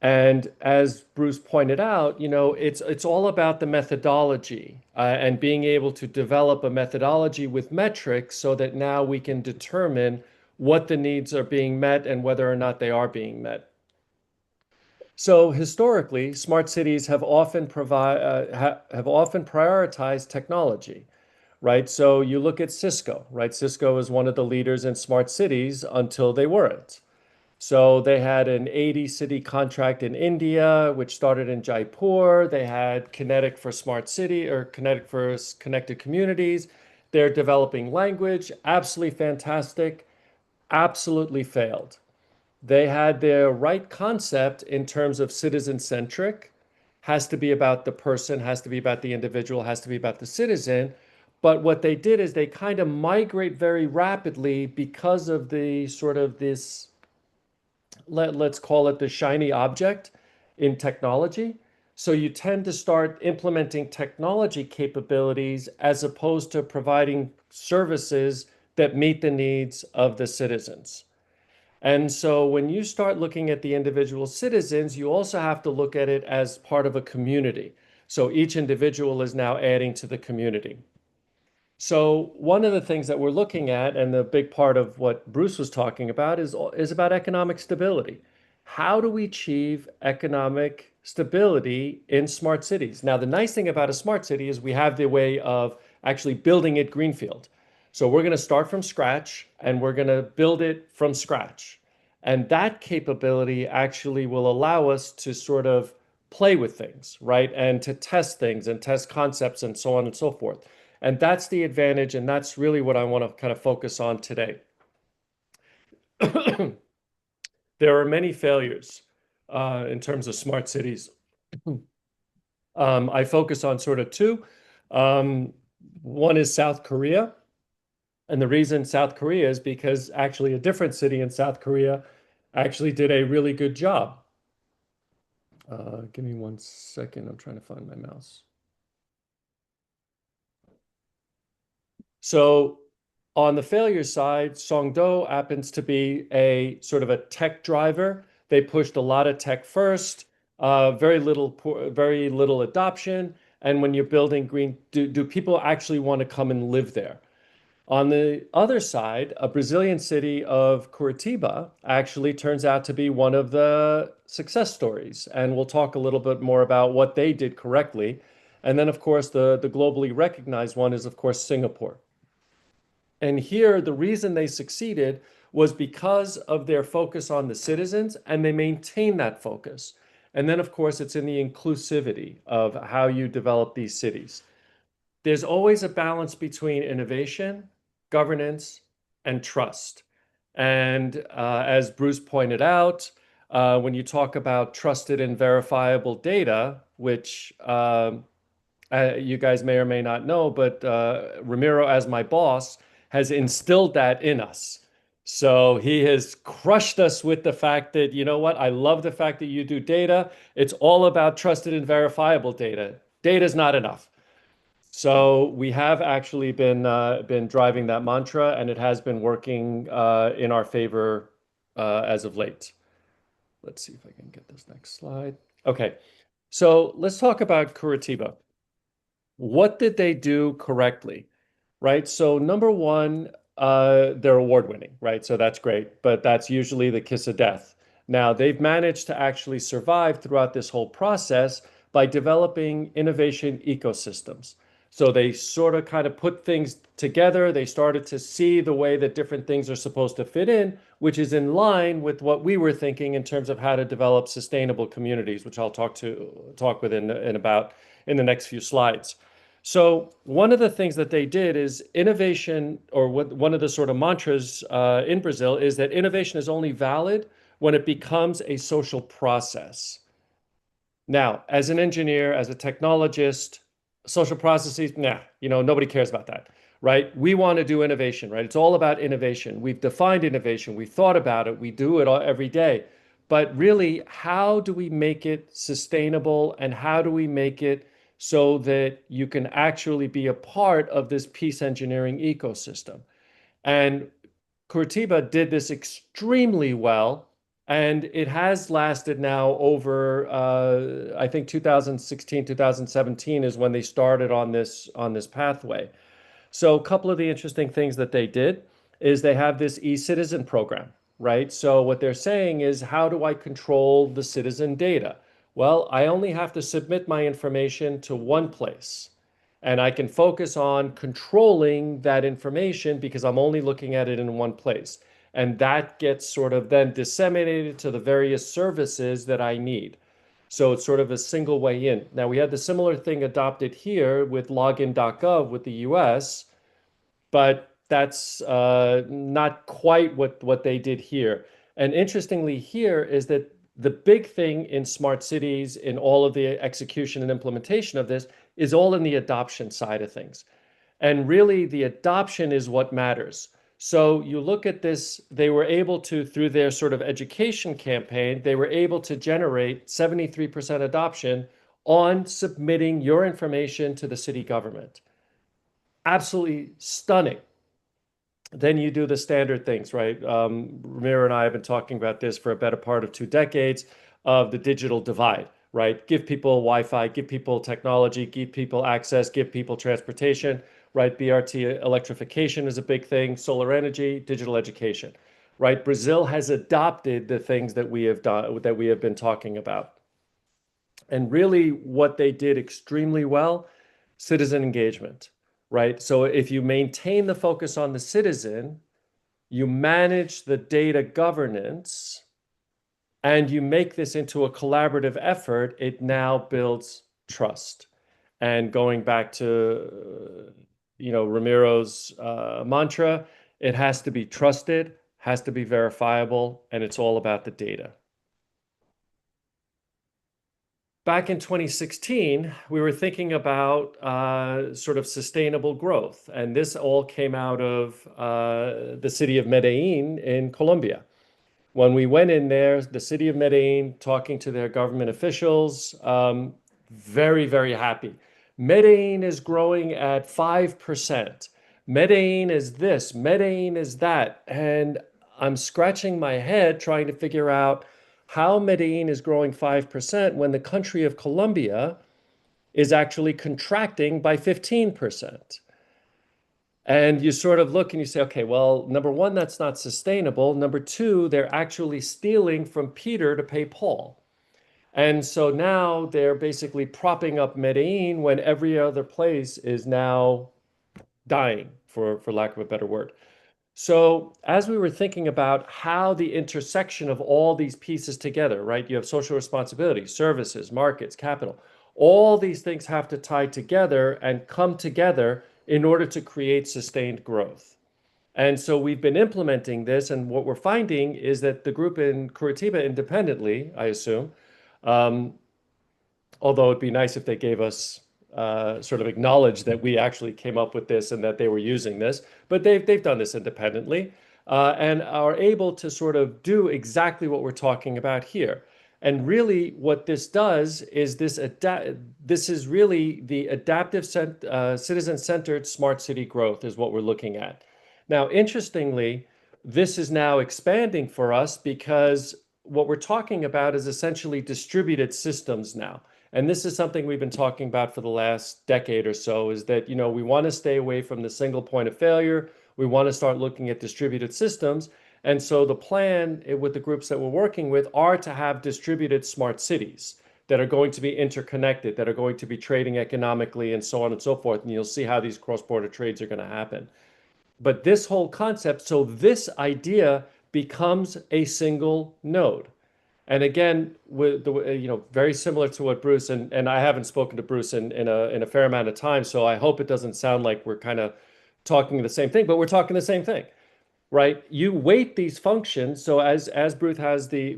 And as Bruce pointed out, it's all about the methodology and being able to develop a methodology with metrics so that now we can determine what the needs are being met and whether or not they are being met. So historically, smart cities have often prioritized technology, right? So you look at Cisco, right? Cisco is one of the leaders in smart cities until they weren't. So they had an 80-city contract in India, which started in Jaipur. They had Kinetic for Smart City or Kinetic for Connected Communities. They're developing language, absolutely fantastic, absolutely failed. They had their right concept in terms of citizen-centric, has to be about the person, has to be about the individual, has to be about the citizen. But what they did is they kind of migrate very rapidly because of the sort of this, let's call it the shiny object in technology. So you tend to start implementing technology capabilities as opposed to providing services that meet the needs of the citizens. And so when you start looking at the individual citizens, you also have to look at it as part of a community. So each individual is now adding to the community. So one of the things that we're looking at, and the big part of what Bruce was talking about, is about economic stability. How do we achieve economic stability in smart cities? Now, the nice thing about a smart city is we have the way of actually building it greenfield. So we're going to start from scratch and we're going to build it from scratch. And that capability actually will allow us to sort of play with things, right? And to test things and test concepts and so on and so forth. And that's the advantage, and that's really what I want to kind of focus on today. There are many failures in terms of smart cities. I focus on sort of two. One is South Korea. And the reason South Korea is because actually a different city in South Korea actually did a really good job. Give me 1 second. I'm trying to find my mouse. So on the failure side, Songdo happens to be a sort of a tech driver. They pushed a lot of tech first, very little adoption. And when you're building green, do people actually want to come and live there? On the other side, a Brazilian city of Curitiba actually turns out to be one of the success stories. And we'll talk a little bit more about what they did correctly. And then, of course, the globally recognized one is, of course, Singapore. And here, the reason they succeeded was because of their focus on the citizens, and they maintain that focus. And then, of course, it's in the inclusivity of how you develop these cities. There's always a balance between innovation, governance, and trust. And as Bruce pointed out, when you talk about trusted and verifiable data, which you guys may or may not know, but Ramiro, as my boss, has instilled that in us. So he has crushed us with the fact that, you know what, I love the fact that you do data. It's all about trusted and verifiable data. Data is not enough. So we have actually been driving that mantra, and it has been working in our favor as of late. Let's see if I can get this next slide. Okay, so let's talk about Curitiba. What did they do correctly, right? So number one, they're award-winning, right? So that's great, but that's usually the kiss of death. Now, they've managed to actually survive throughout this whole process by developing innovation ecosystems. So they sort of kind of put things together. They started to see the way that different things are supposed to fit in, which is in line with what we were thinking in terms of how to develop sustainable communities, which I'll talk with in the next few slides. So one of the things that they did is innovation, or one of the sort of mantras in Brazil is that innovation is only valid when it becomes a social process. Now, as an engineer, as a technologist, social processes, nobody cares about that, right? We want to do innovation, right? It's all about innovation. We've defined innovation. We've thought about it. We do it every day. But really, how do we make it sustainable, and how do we make it so that you can actually be a part of this peace engineering ecosystem? And Curitiba did this extremely well, and it has lasted now over, I think 2016, 2017 is when they started on this pathway. So a couple of the interesting things that they did is they have this e-citizen program, right? So what they're saying is, how do I control the citizen data? Well, I only have to submit my information to one place, and I can focus on controlling that information because I'm only looking at it in one place. And that gets sort of then disseminated to the various services that I need. So it's sort of a single way in. Now, we had the similar thing adopted here with login.gov with the US, but that's not quite what they did here. And interestingly here is that the big thing in smart cities, in all of the execution and implementation of this, is all in the adoption side of things. And really, the adoption is what matters. So you look at this, they were able to, through their sort of education campaign, they were able to generate 73% adoption on submitting your information to the city government. Absolutely stunning. Then you do the standard things, right? Ramiro and I have been talking about this for a better part of 2 decades of the digital divide, right? Give people Wi-Fi, give people technology, give people access, give people transportation, right? BRT electrification is a big thing, solar energy, digital education, right? Brazil has adopted the things that we have done, that we have been talking about. And really what they did extremely well, citizen engagement, right? So if you maintain the focus on the citizen, you manage the data governance, and you make this into a collaborative effort, it now builds trust. And going back to, Ramiro's mantra, it has to be trusted, has to be verifiable, and it's all about the data. Back in 2016, we were thinking about sort of sustainable growth, and this all came out of the city of Medellin in Colombia. When we went in there, the city of Medellin, talking to their government officials, very, very happy. Medellin is growing at 5%. Medellin is this, Medellin is that. And I'm scratching my head trying to figure out how Medellin is growing 5% when the country of Colombia is actually contracting by 15%. And you sort of look and you say, okay, well, number one, that's not sustainable. Number two, they're actually stealing from Peter to pay Paul. And so now they're basically propping up Medellin when every other place is now dying, for lack of a better word. So as we were thinking about how the intersection of all these pieces together, right? You have social responsibility, services, markets, capital. All these things have to tie together and come together in order to create sustained growth. And so we've been implementing this, and what we're finding is that the group in Curitiba independently, I assume, although it'd be nice if they gave us sort of acknowledge that we actually came up with this and that they were using this, but they've done this independently and are able to sort of do exactly what we're talking about here. And really, what this does is this is really the adaptive citizen-centered smart city growth is what we're looking at. Now, interestingly, this is now expanding for us because what we're talking about is essentially distributed systems now. And this is something we've been talking about for the last decade or so, is that, we want to stay away from the single point of failure. We want to start looking at distributed systems. And so the plan with the groups that we're working with are to have distributed smart cities that are going to be interconnected, that are going to be trading economically and so on and so forth. And you'll see how these cross-border trades are going to happen. But this whole concept, so this idea becomes a single node. And again, with the, very similar to what Bruce, and I haven't spoken to Bruce in a fair amount of time, so I hope it doesn't sound like we're kind of talking the same thing, but we're talking the same thing, right? You weight these functions. So as Bruce has the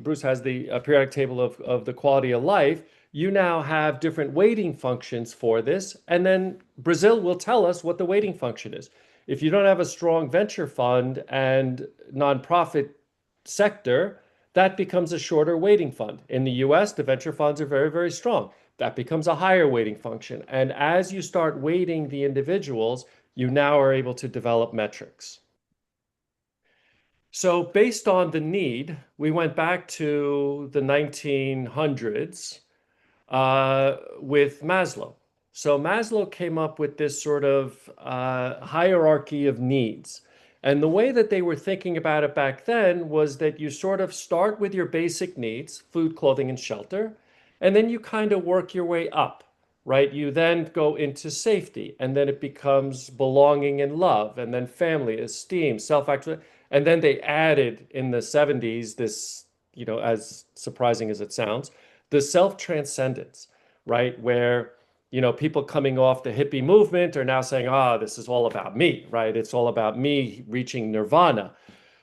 periodic table of the quality of life, you now have different weighting functions for this. And then Brazil will tell us what the weighting function is. If you don't have a strong venture fund and nonprofit sector, that becomes a shorter weighting fund. In the US, the venture funds are very, very strong. That becomes a higher weighting function. And as you start weighting the individuals, you now are able to develop metrics. So based on the need, we went back to the 1900s with Maslow. So Maslow came up with this sort of hierarchy of needs. And the way that they were thinking about it back then was that you sort of start with your basic needs, food, clothing, and shelter, and then you kind of work your way up, right? You then go into safety, and then it becomes belonging and love, and then family, esteem, self-actualization. And then they added in the 70s this, as surprising as it sounds, the self-transcendence, right? Where people coming off the hippie movement are now saying, this is all about me, right? It's all about me reaching nirvana.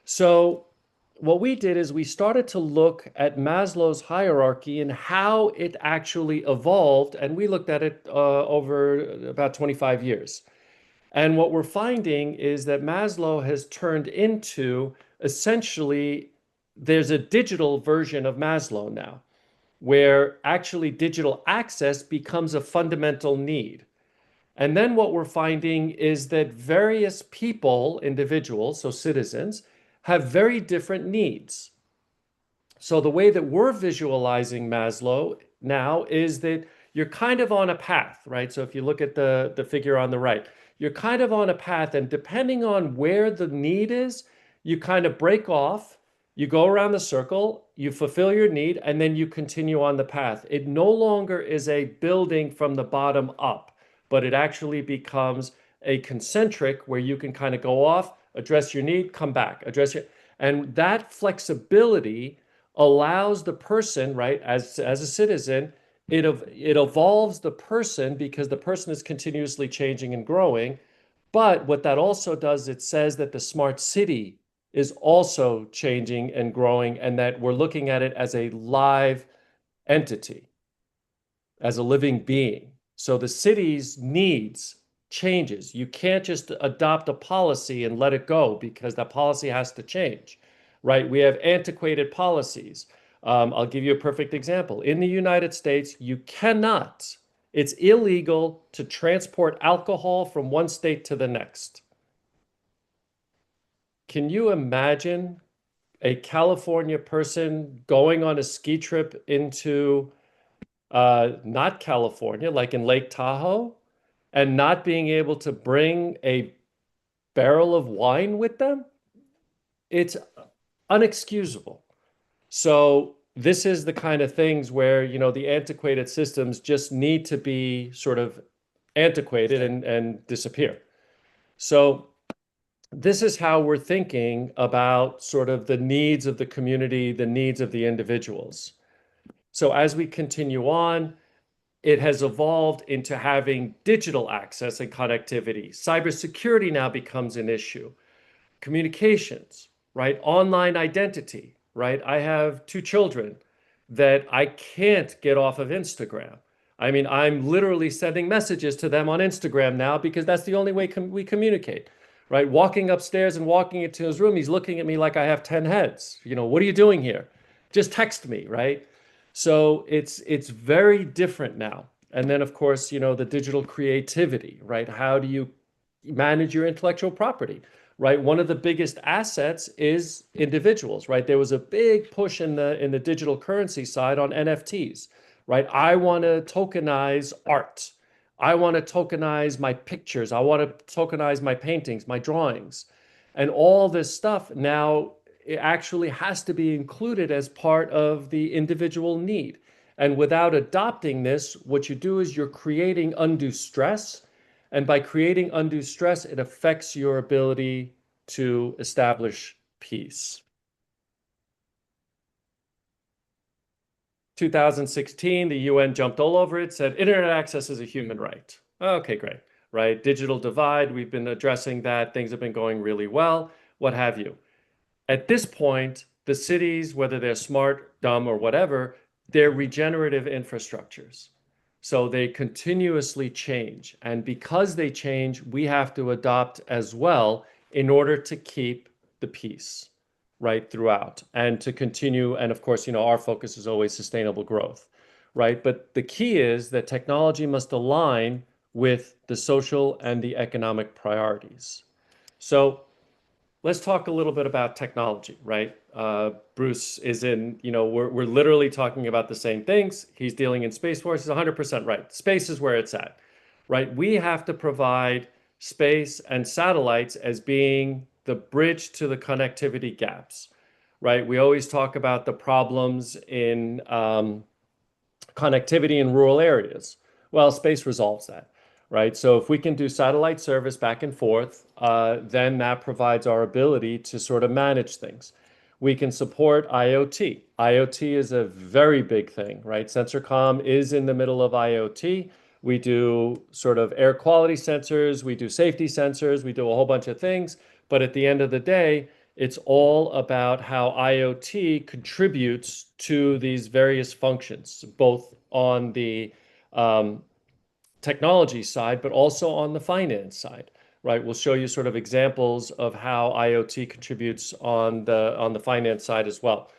So what we did is we started to look at Maslow's hierarchy and how it actually evolved. And we looked at it over about 25 years. And what we're finding is that Maslow has turned into essentially, there's a digital version of Maslow now, where actually digital access becomes a fundamental need. And then what we're finding is that various people, individuals, so citizens, have very different needs. So the way that we're visualizing Maslow now is that you're kind of on a path, right? So if you look at the figure on the right, you're kind of on a path, and depending on where the need is, you kind of break off, you go around the circle, you fulfill your need, and then you continue on the path. It no longer is a building from the bottom up, but it actually becomes a concentric where you can kind of go off, address your need, come back, and that flexibility allows the person, right, as a citizen, it evolves the person because the person is continuously changing and growing. But what that also does, it says that the smart city is also changing and growing, and that we're looking at it as a live entity, as a living being. So the city's needs changes. You can't just adopt a policy and let it go because that policy has to change, right? We have antiquated policies. I'll give you a perfect example. In the United States, you cannot, it's illegal to transport alcohol from one state to the next. Can you imagine a California person going on a ski trip into not California, like in Lake Tahoe, and not being able to bring a barrel of wine with them? It's unexcusable. So this is the kind of things where, you know, the antiquated systems just need to be sort of antiquated and disappear. So this is how we're thinking about sort of the needs of the community, the needs of the individuals. So as we continue on, it has evolved into having digital access and connectivity. Cybersecurity now becomes an issue. Communications, right? Online identity, right? I have 2 children that I can't get off of Instagram. I mean, I'm literally sending messages to them on Instagram now because that's the only way we communicate, right? Walking upstairs and walking into his room, he's looking at me like I have 10 heads. You know, what are you doing here? Just text me, right? So it's very different now. And then, of course, you know, the digital creativity, right? How do you manage your intellectual property, right? One of the biggest assets is individuals, right? There was a big push in the digital currency side on NFTs, right? I want to tokenize art. I want to tokenize my pictures. I want to tokenize my paintings, my drawings. And all this stuff now, it actually has to be included as part of the individual need. And without adopting this, what you do is you're creating undue stress. And by creating undue stress, it affects your ability to establish peace. 2016, the UN jumped all over it, said internet access is a human right. Okay, great, right? Digital divide, we've been addressing that. Things have been going really well, what have you. At this point, the cities, whether they're smart, dumb, or whatever, they're regenerative infrastructures. So they continuously change. And because they change, we have to adopt as well in order to keep the peace, right, throughout and to continue. And of course, you know, our focus is always sustainable growth, right? But the key is that technology must align with the social and the economic priorities. So let's talk a little bit about technology, right? Bruce is in, you know, we're literally talking about the same things. He's dealing in Space Force. He's 100% right. Space is where it's at, right? We have to provide space and satellites as being the bridge to the connectivity gaps, right? We always talk about the problems in connectivity in rural areas. Well, space resolves that, right? So if we can do satellite service back and forth, then that provides our ability to sort of manage things. We can support IoT. IoT is a very big thing, right? SensorCom is in the middle of IoT. We do sort of air quality sensors, we do safety sensors, we do a whole bunch of things. But at the end of the day, it's all about how IoT contributes to these various functions, both on the technology side, but also on the finance side, right? We'll show you sort of examples of how IoT contributes on the finance side as well.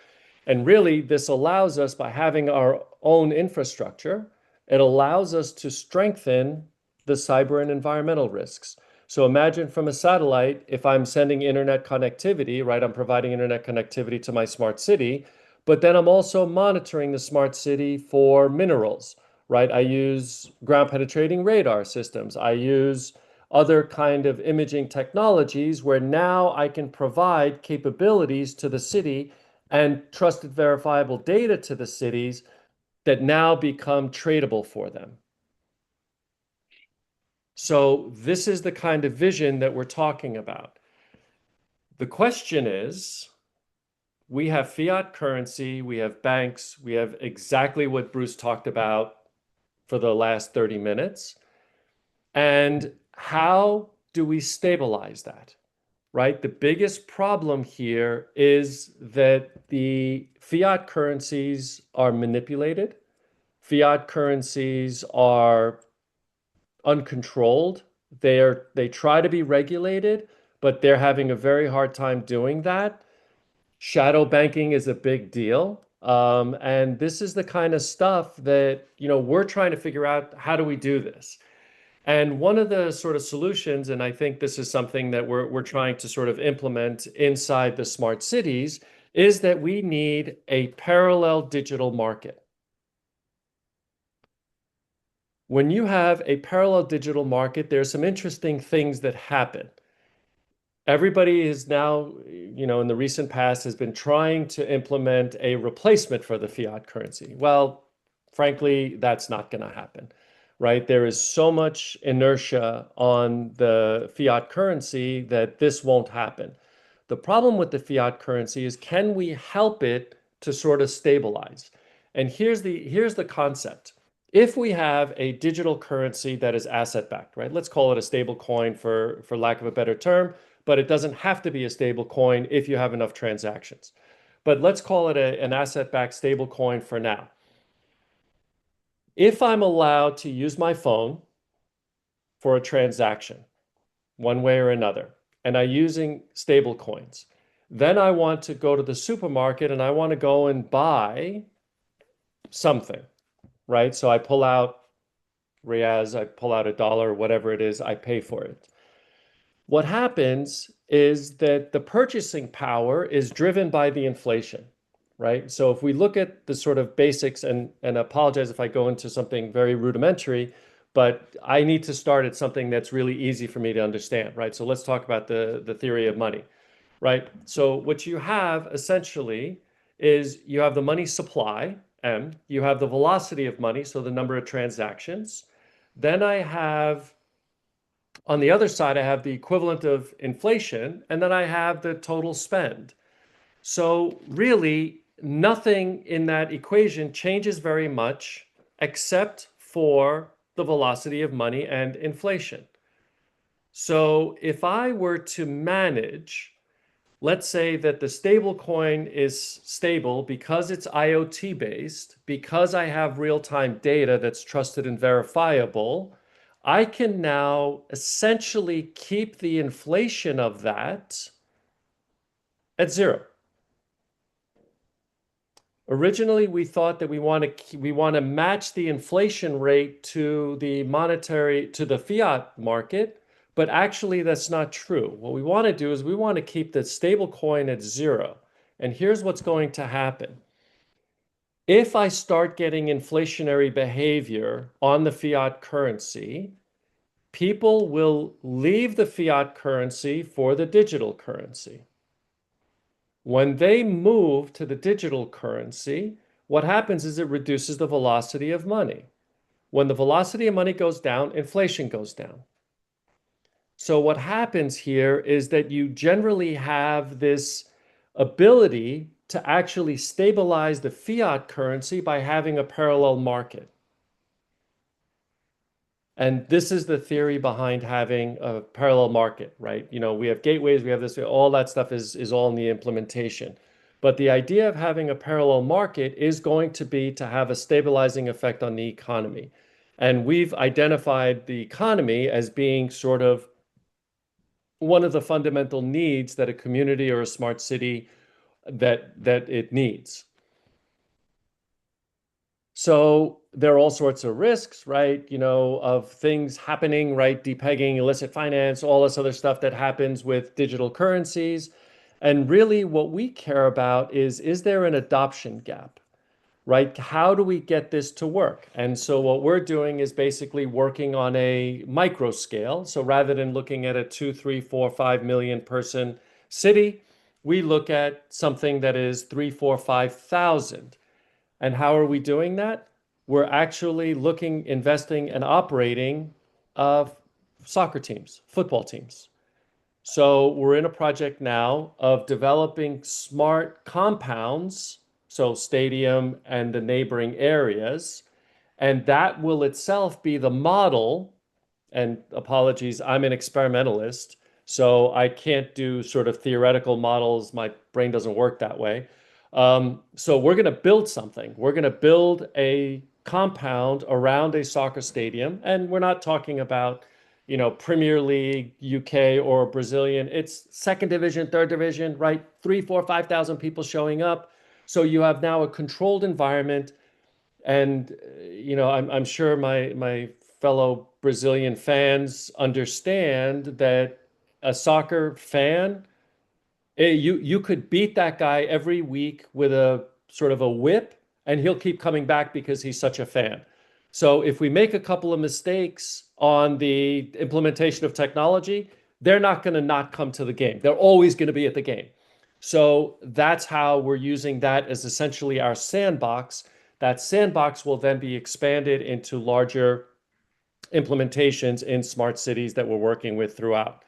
And really, this allows us, by having our own infrastructure, it allows us to strengthen the cyber and environmental risks. So imagine from a satellite, if I'm sending internet connectivity, right? I'm providing internet connectivity to my smart city, but then I'm also monitoring the smart city for minerals, right? I use ground penetrating radar systems. I use other kind of imaging technologies where now I can provide capabilities to the city and trusted verifiable data to the cities that now become tradable for them. So this is the kind of vision that we're talking about. The question is, we have fiat currency, we have banks, we have exactly what Bruce talked about for the last 30 minutes. And how do we stabilize that, right? The biggest problem here is that the fiat currencies are manipulated. Fiat currencies are uncontrolled. They try to be regulated, but they're having a very hard time doing that. Shadow banking is a big deal. And this is the kind of stuff that, we're trying to figure out, how do we do this? And one of the sort of solutions, and I think this is something that we're trying to sort of implement inside the smart cities, is that we need a parallel digital market. When you have a parallel digital market, there's some interesting things that happen. Everybody is now, in the recent past, has been trying to implement a replacement for the fiat currency. Well, frankly, that's not going to happen, right? There is so much inertia on the fiat currency that this won't happen. The problem with the fiat currency is, can we help it to sort of stabilize? And here's the concept. If we have a digital currency that is asset backed, right? Let's call it a stable coin for lack of a better term, but it doesn't have to be a stable coin if you have enough transactions. But let's call it an asset-backed stable coin for now. If I'm allowed to use my phone for a transaction, one way or another, and I'm using stable coins, then I want to go to the supermarket and I want to go and buy something, right? So I pull out Riaz, I pull out $1, whatever it is, I pay for it. What happens is that the purchasing power is driven by the inflation, right? So if we look at the sort of basics, and apologize if I go into something very rudimentary, but I need to start at something that's really easy for me to understand, right? So let's talk about the theory of money, right? So what you have essentially is you have the money supply, M, you have the velocity of money, so the number of transactions. Then I have, on the other side, I have the equivalent of inflation, and then I have the total spend. So really, nothing in that equation changes very much except for the velocity of money and inflation. So if I were to manage, let's say that the stable coin is stable because it's IoT based, because I have real-time data that's trusted and verifiable, I can now essentially keep the inflation of that at zero. Originally, we thought that we want to match the inflation rate to the fiat market, but actually that's not true. What we want to do is we want to keep the stable coin at zero. And here's what's going to happen. If I start getting inflationary behavior on the fiat currency, people will leave the fiat currency for the digital currency. When they move to the digital currency, what happens is it reduces the velocity of money. When the velocity of money goes down, inflation goes down. So what happens here is that you generally have this ability to actually stabilize the fiat currency by having a parallel market. And this is the theory behind having a parallel market, right? We have gateways, we have this, all that stuff is all in the implementation. But the idea of having a parallel market is going to be to have a stabilizing effect on the economy. And we've identified the economy as being sort of one of the fundamental needs that a community or a smart city that it needs. So there are all sorts of risks, right? Of things happening, right? Depegging, illicit finance, all this other stuff that happens with digital currencies. And really what we care about is there an adoption gap, right? How do we get this to work? And so what we're doing is basically working on a micro scale. So rather than looking at a 2, 3, 4, 5 million person city, we look at something that is 3, 4, 5,000. And how are we doing that? We're actually investing and operating soccer teams, football teams. So we're in a project now of developing smart compounds, so stadium and the neighboring areas, and that will itself be the model. And apologies, I'm an experimentalist, so I can't do sort of theoretical models. My brain doesn't work that way. So we're going to build something. We're going to build a compound around a soccer stadium, and we're not talking about, Premier League, UK, or Brazilian. It's second division, third division, right? 3, 4, 5,000 people showing up. So you have now a controlled environment, and I'm sure my fellow Brazilian fans understand that a soccer fan, you could beat that guy every week with a sort of a whip, and he'll keep coming back because he's such a fan. So if we make a couple of mistakes on the implementation of technology, they're not going to not come to the game. They're always going to be at the game. So that's how we're using that as essentially our sandbox. That sandbox will then be expanded into larger implementations in smart cities that we're working with throughout.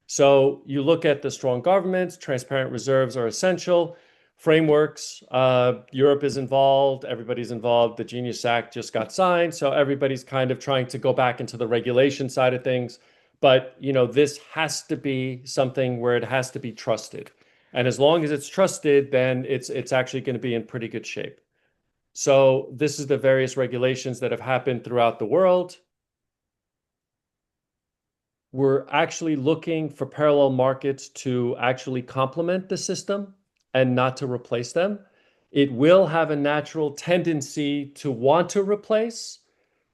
So you look at the strong governments, transparent reserves are essential. Frameworks, Europe is involved, everybody's involved. The Genius Act just got signed, so everybody's kind of trying to go back into the regulation side of things. But this has to be something where it has to be trusted. And as long as it's trusted, then it's actually going to be in pretty good shape. So this is the various regulations that have happened throughout the world. We're actually looking for parallel markets to actually complement the system and not to replace them. It will have a natural tendency to want to replace,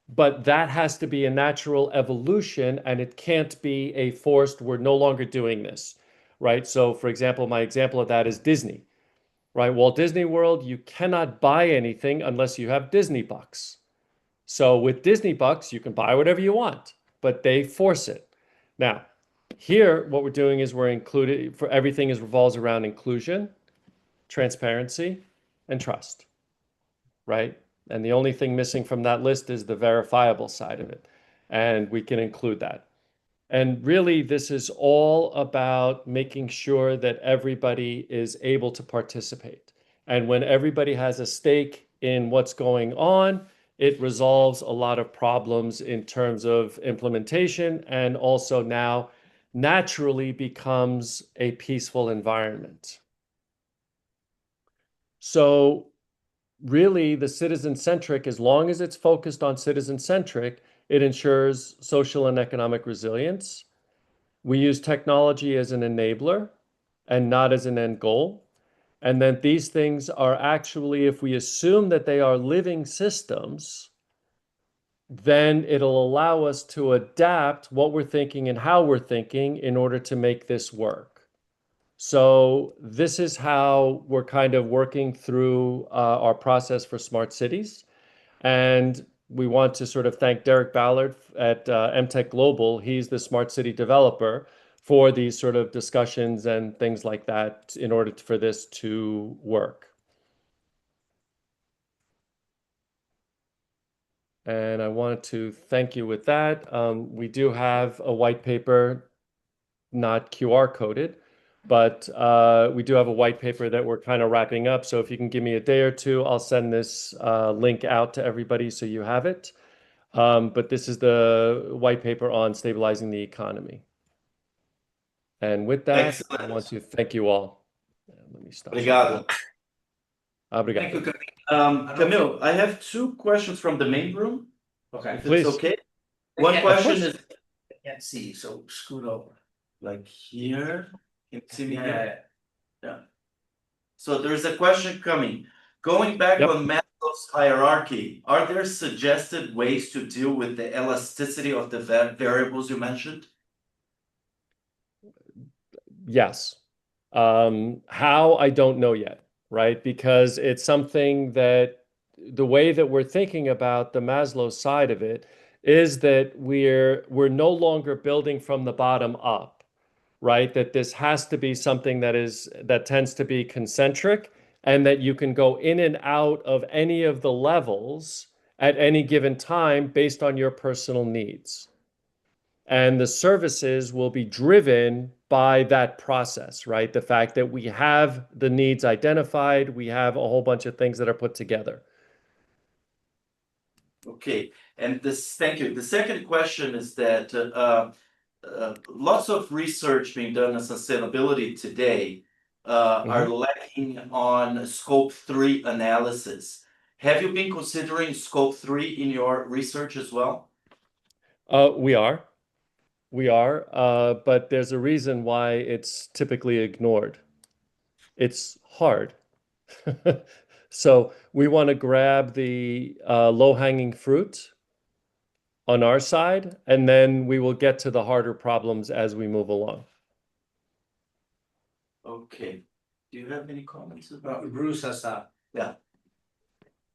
but that has to be a natural evolution, and it can't be a forced, we're no longer doing this, right? So for example, my example of that is Disney, right? Walt Disney World, you cannot buy anything unless you have Disney bucks. So with Disney bucks, you can buy whatever you want, but they force it. Now, here, what we're doing is we're included for everything revolves around inclusion, transparency, and trust, right? And the only thing missing from that list is the verifiable side of it. And we can include that. And really, this is all about making sure that everybody is able to participate. And when everybody has a stake in what's going on, it resolves a lot of problems in terms of implementation, and also now naturally becomes a peaceful environment. So really, the citizen-centric, as long as it's focused on citizen-centric, it ensures social and economic resilience. We use technology as an enabler and not as an end goal. And then these things are actually, if we assume that they are living systems, then it'll allow us to adapt what we're thinking and how we're thinking in order to make this work. So this is how we're kind of working through our process for smart cities. And we want to sort of thank Derek Ballard at MTech Global. He's the smart city developer for these sort of discussions and things like that in order for this to work. And I wanted to thank you with that. We do have a white paper, not QR coded, but we do have a white paper that we're kind of wrapping up. So if you can give me a day or two, I'll send this link out to everybody so you have it. But this is the white paper on stabilizing the economy. And with that, Excellent. I want to thank you all. Let me stop. Obrigado. Thank you, Obrigado. Camille. Camille, I have 2 questions from the main room, Okay. if Please. it's okay. I One can't- question course. is I can't see, so scoot over. like here. Can you see me here? Yeah. So there's a question coming. Going back Yep. on Maslow's hierarchy, are there suggested ways to deal with the elasticity of the variables you mentioned? Yes. How, I don't know yet, right? Because it's something that the way that we're thinking about the Maslow side of it is that we're no longer building from the bottom up, right? That this has to be something that tends to be concentric, and that you can go in and out of any of the levels at any given time based on your personal needs. And the services will be driven by that process, right? The fact that we have the needs identified, we have a whole bunch of things that are put together. Okay, and thank you. The second question is that lots of research being done on sustainability today are lacking on scope 3 analysis. Have you been considering scope 3 in your research as well? We are, but there's a reason why it's typically ignored. It's hard. So we want to grab the low-hanging fruit on our side, and then we will get to the harder problems as we move along. Okay. Do you have any comments about Bruce has a Yeah.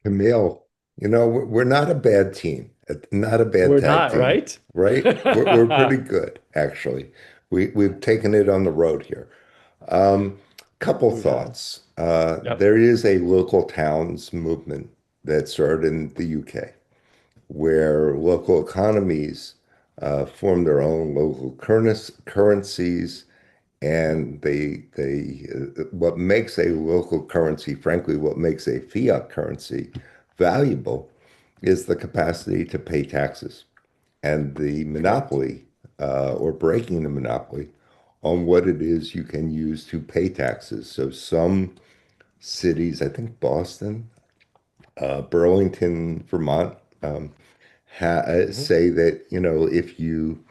Camille, you know, we're not a bad team, not a bad We're tag not, team, right? right? We're pretty good, actually. We've taken it on the road here. Couple We have. thoughts. Yep. There is a local towns movement that started in the UK, where local economies form their own local currencies, and what makes a local currency, frankly, what makes a fiat currency valuable is the capacity to pay taxes and the monopoly or breaking the monopoly on what it is you can use to pay taxes. So some cities, I think Boston, Burlington, Vermont, say that, you know, if you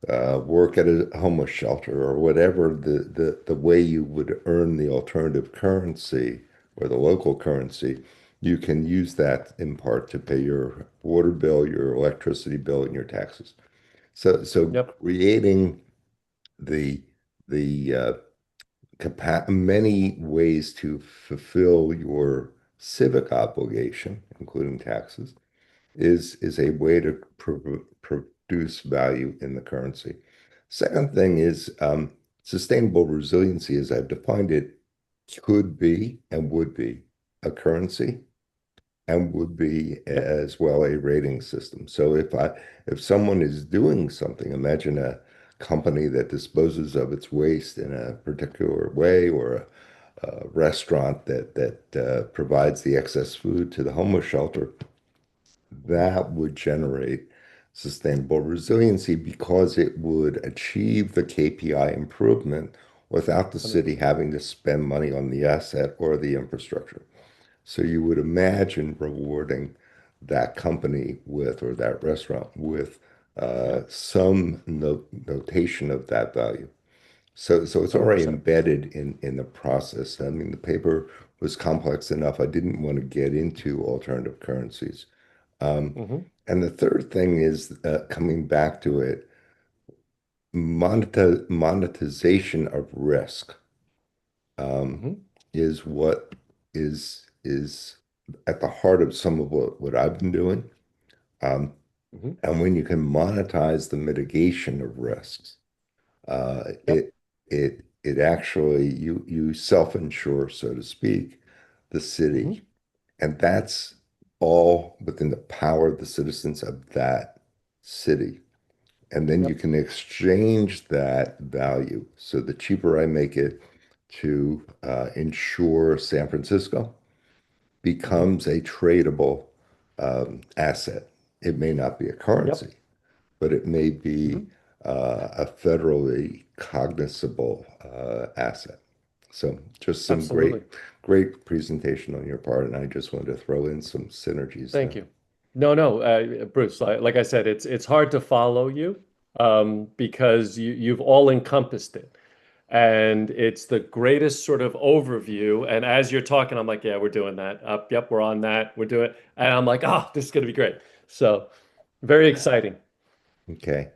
work at a homeless shelter or whatever, the way you would earn the alternative currency or the local currency, you can use that in part to pay your water bill, your electricity bill, and your taxes. So Yep. creating the many ways to fulfill your civic obligation, including taxes, is a way to produce value in the currency. Second thing is sustainable resiliency, as I've defined it, could be and would be a currency and would be as well a rating system. So if someone is doing something, imagine a company that disposes of its waste in a particular way, or a restaurant that provides the excess food to the homeless shelter, that would generate sustainable resiliency because it would achieve the KPI improvement without the city having to spend money on the asset or the infrastructure. So you would imagine rewarding that company with, or that restaurant with, some notation of that value. So it's already 100%. embedded in the process. I mean, the paper was complex enough. I didn't want to get into alternative currencies. And the third thing is, coming back to it, monetization of risk is what is at the heart of some of what I've been doing. And when you can monetize the mitigation of risks, it actually, you self-insure, so to speak, the city. And that's all within the power of the citizens of that city. And then you can exchange that value. So the cheaper I make it to insure San Francisco becomes a tradable asset. It may not be a currency, but it may be a federally cognizable asset. So just some Absolutely. great presentation on your part, and I just wanted to throw in some synergies Thank there. you. No, Bruce, like I said, it's hard to follow you because you've all encompassed it. And it's the greatest sort of overview. And as you're talking, I'm like, yeah, we're doing that. Yep, we're on that. We're doing it. And I'm like, oh, this is going to be great. So very exciting. Okay.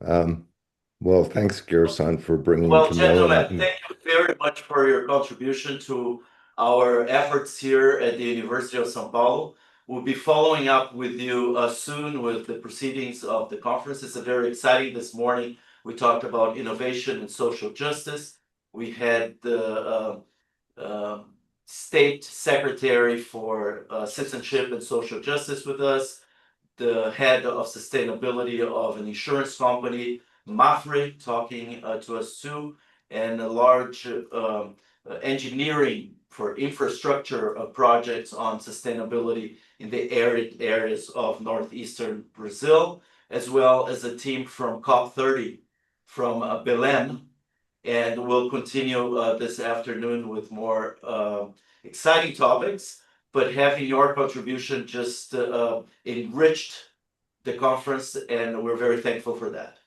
Well, thanks, Gerson, for bringing Well, Camille and gentlemen, thank you very much for your contribution to our efforts here at the University of São Paulo. We'll be following up with you soon with the proceedings of the conference. It's very exciting. This morning, we talked about innovation and social justice. We had the State Secretary for Citizenship and Social Justice with us. the head of sustainability of an insurance company, Mafre, talking to us too, and a large engineering for infrastructure projects on sustainability in the arid areas of northeastern Brazil, as well as a team from COP30 from Belém. And we'll continue this afternoon with more exciting topics, but having your contribution just enriched the conference, and we're very thankful for that.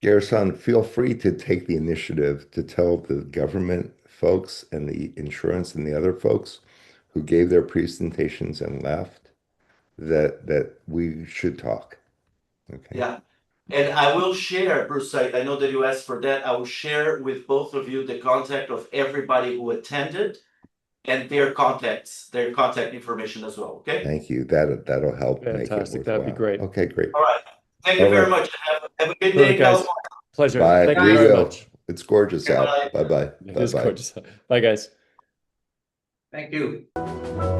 Garrison, feel free to take the initiative to tell the government folks and the insurance and the other folks who gave their presentations and left that we should talk. Okay. Yeah. And I will share, Bruce, I know that you asked for that. I will share with both of you the contact of everybody who attended and their contact information as well. Okay. Thank you. That'll help make it Fantastic. That'd be worthwhile. great. Okay, great. All right. Thank you All very right. much. Have a good day, Perfect, guys. California. Pleasure. Bye. Thank you We very will. much. It's gorgeous out. Bye. Bye-bye. It is Bye-bye. gorgeous. Bye, guys. Thank you.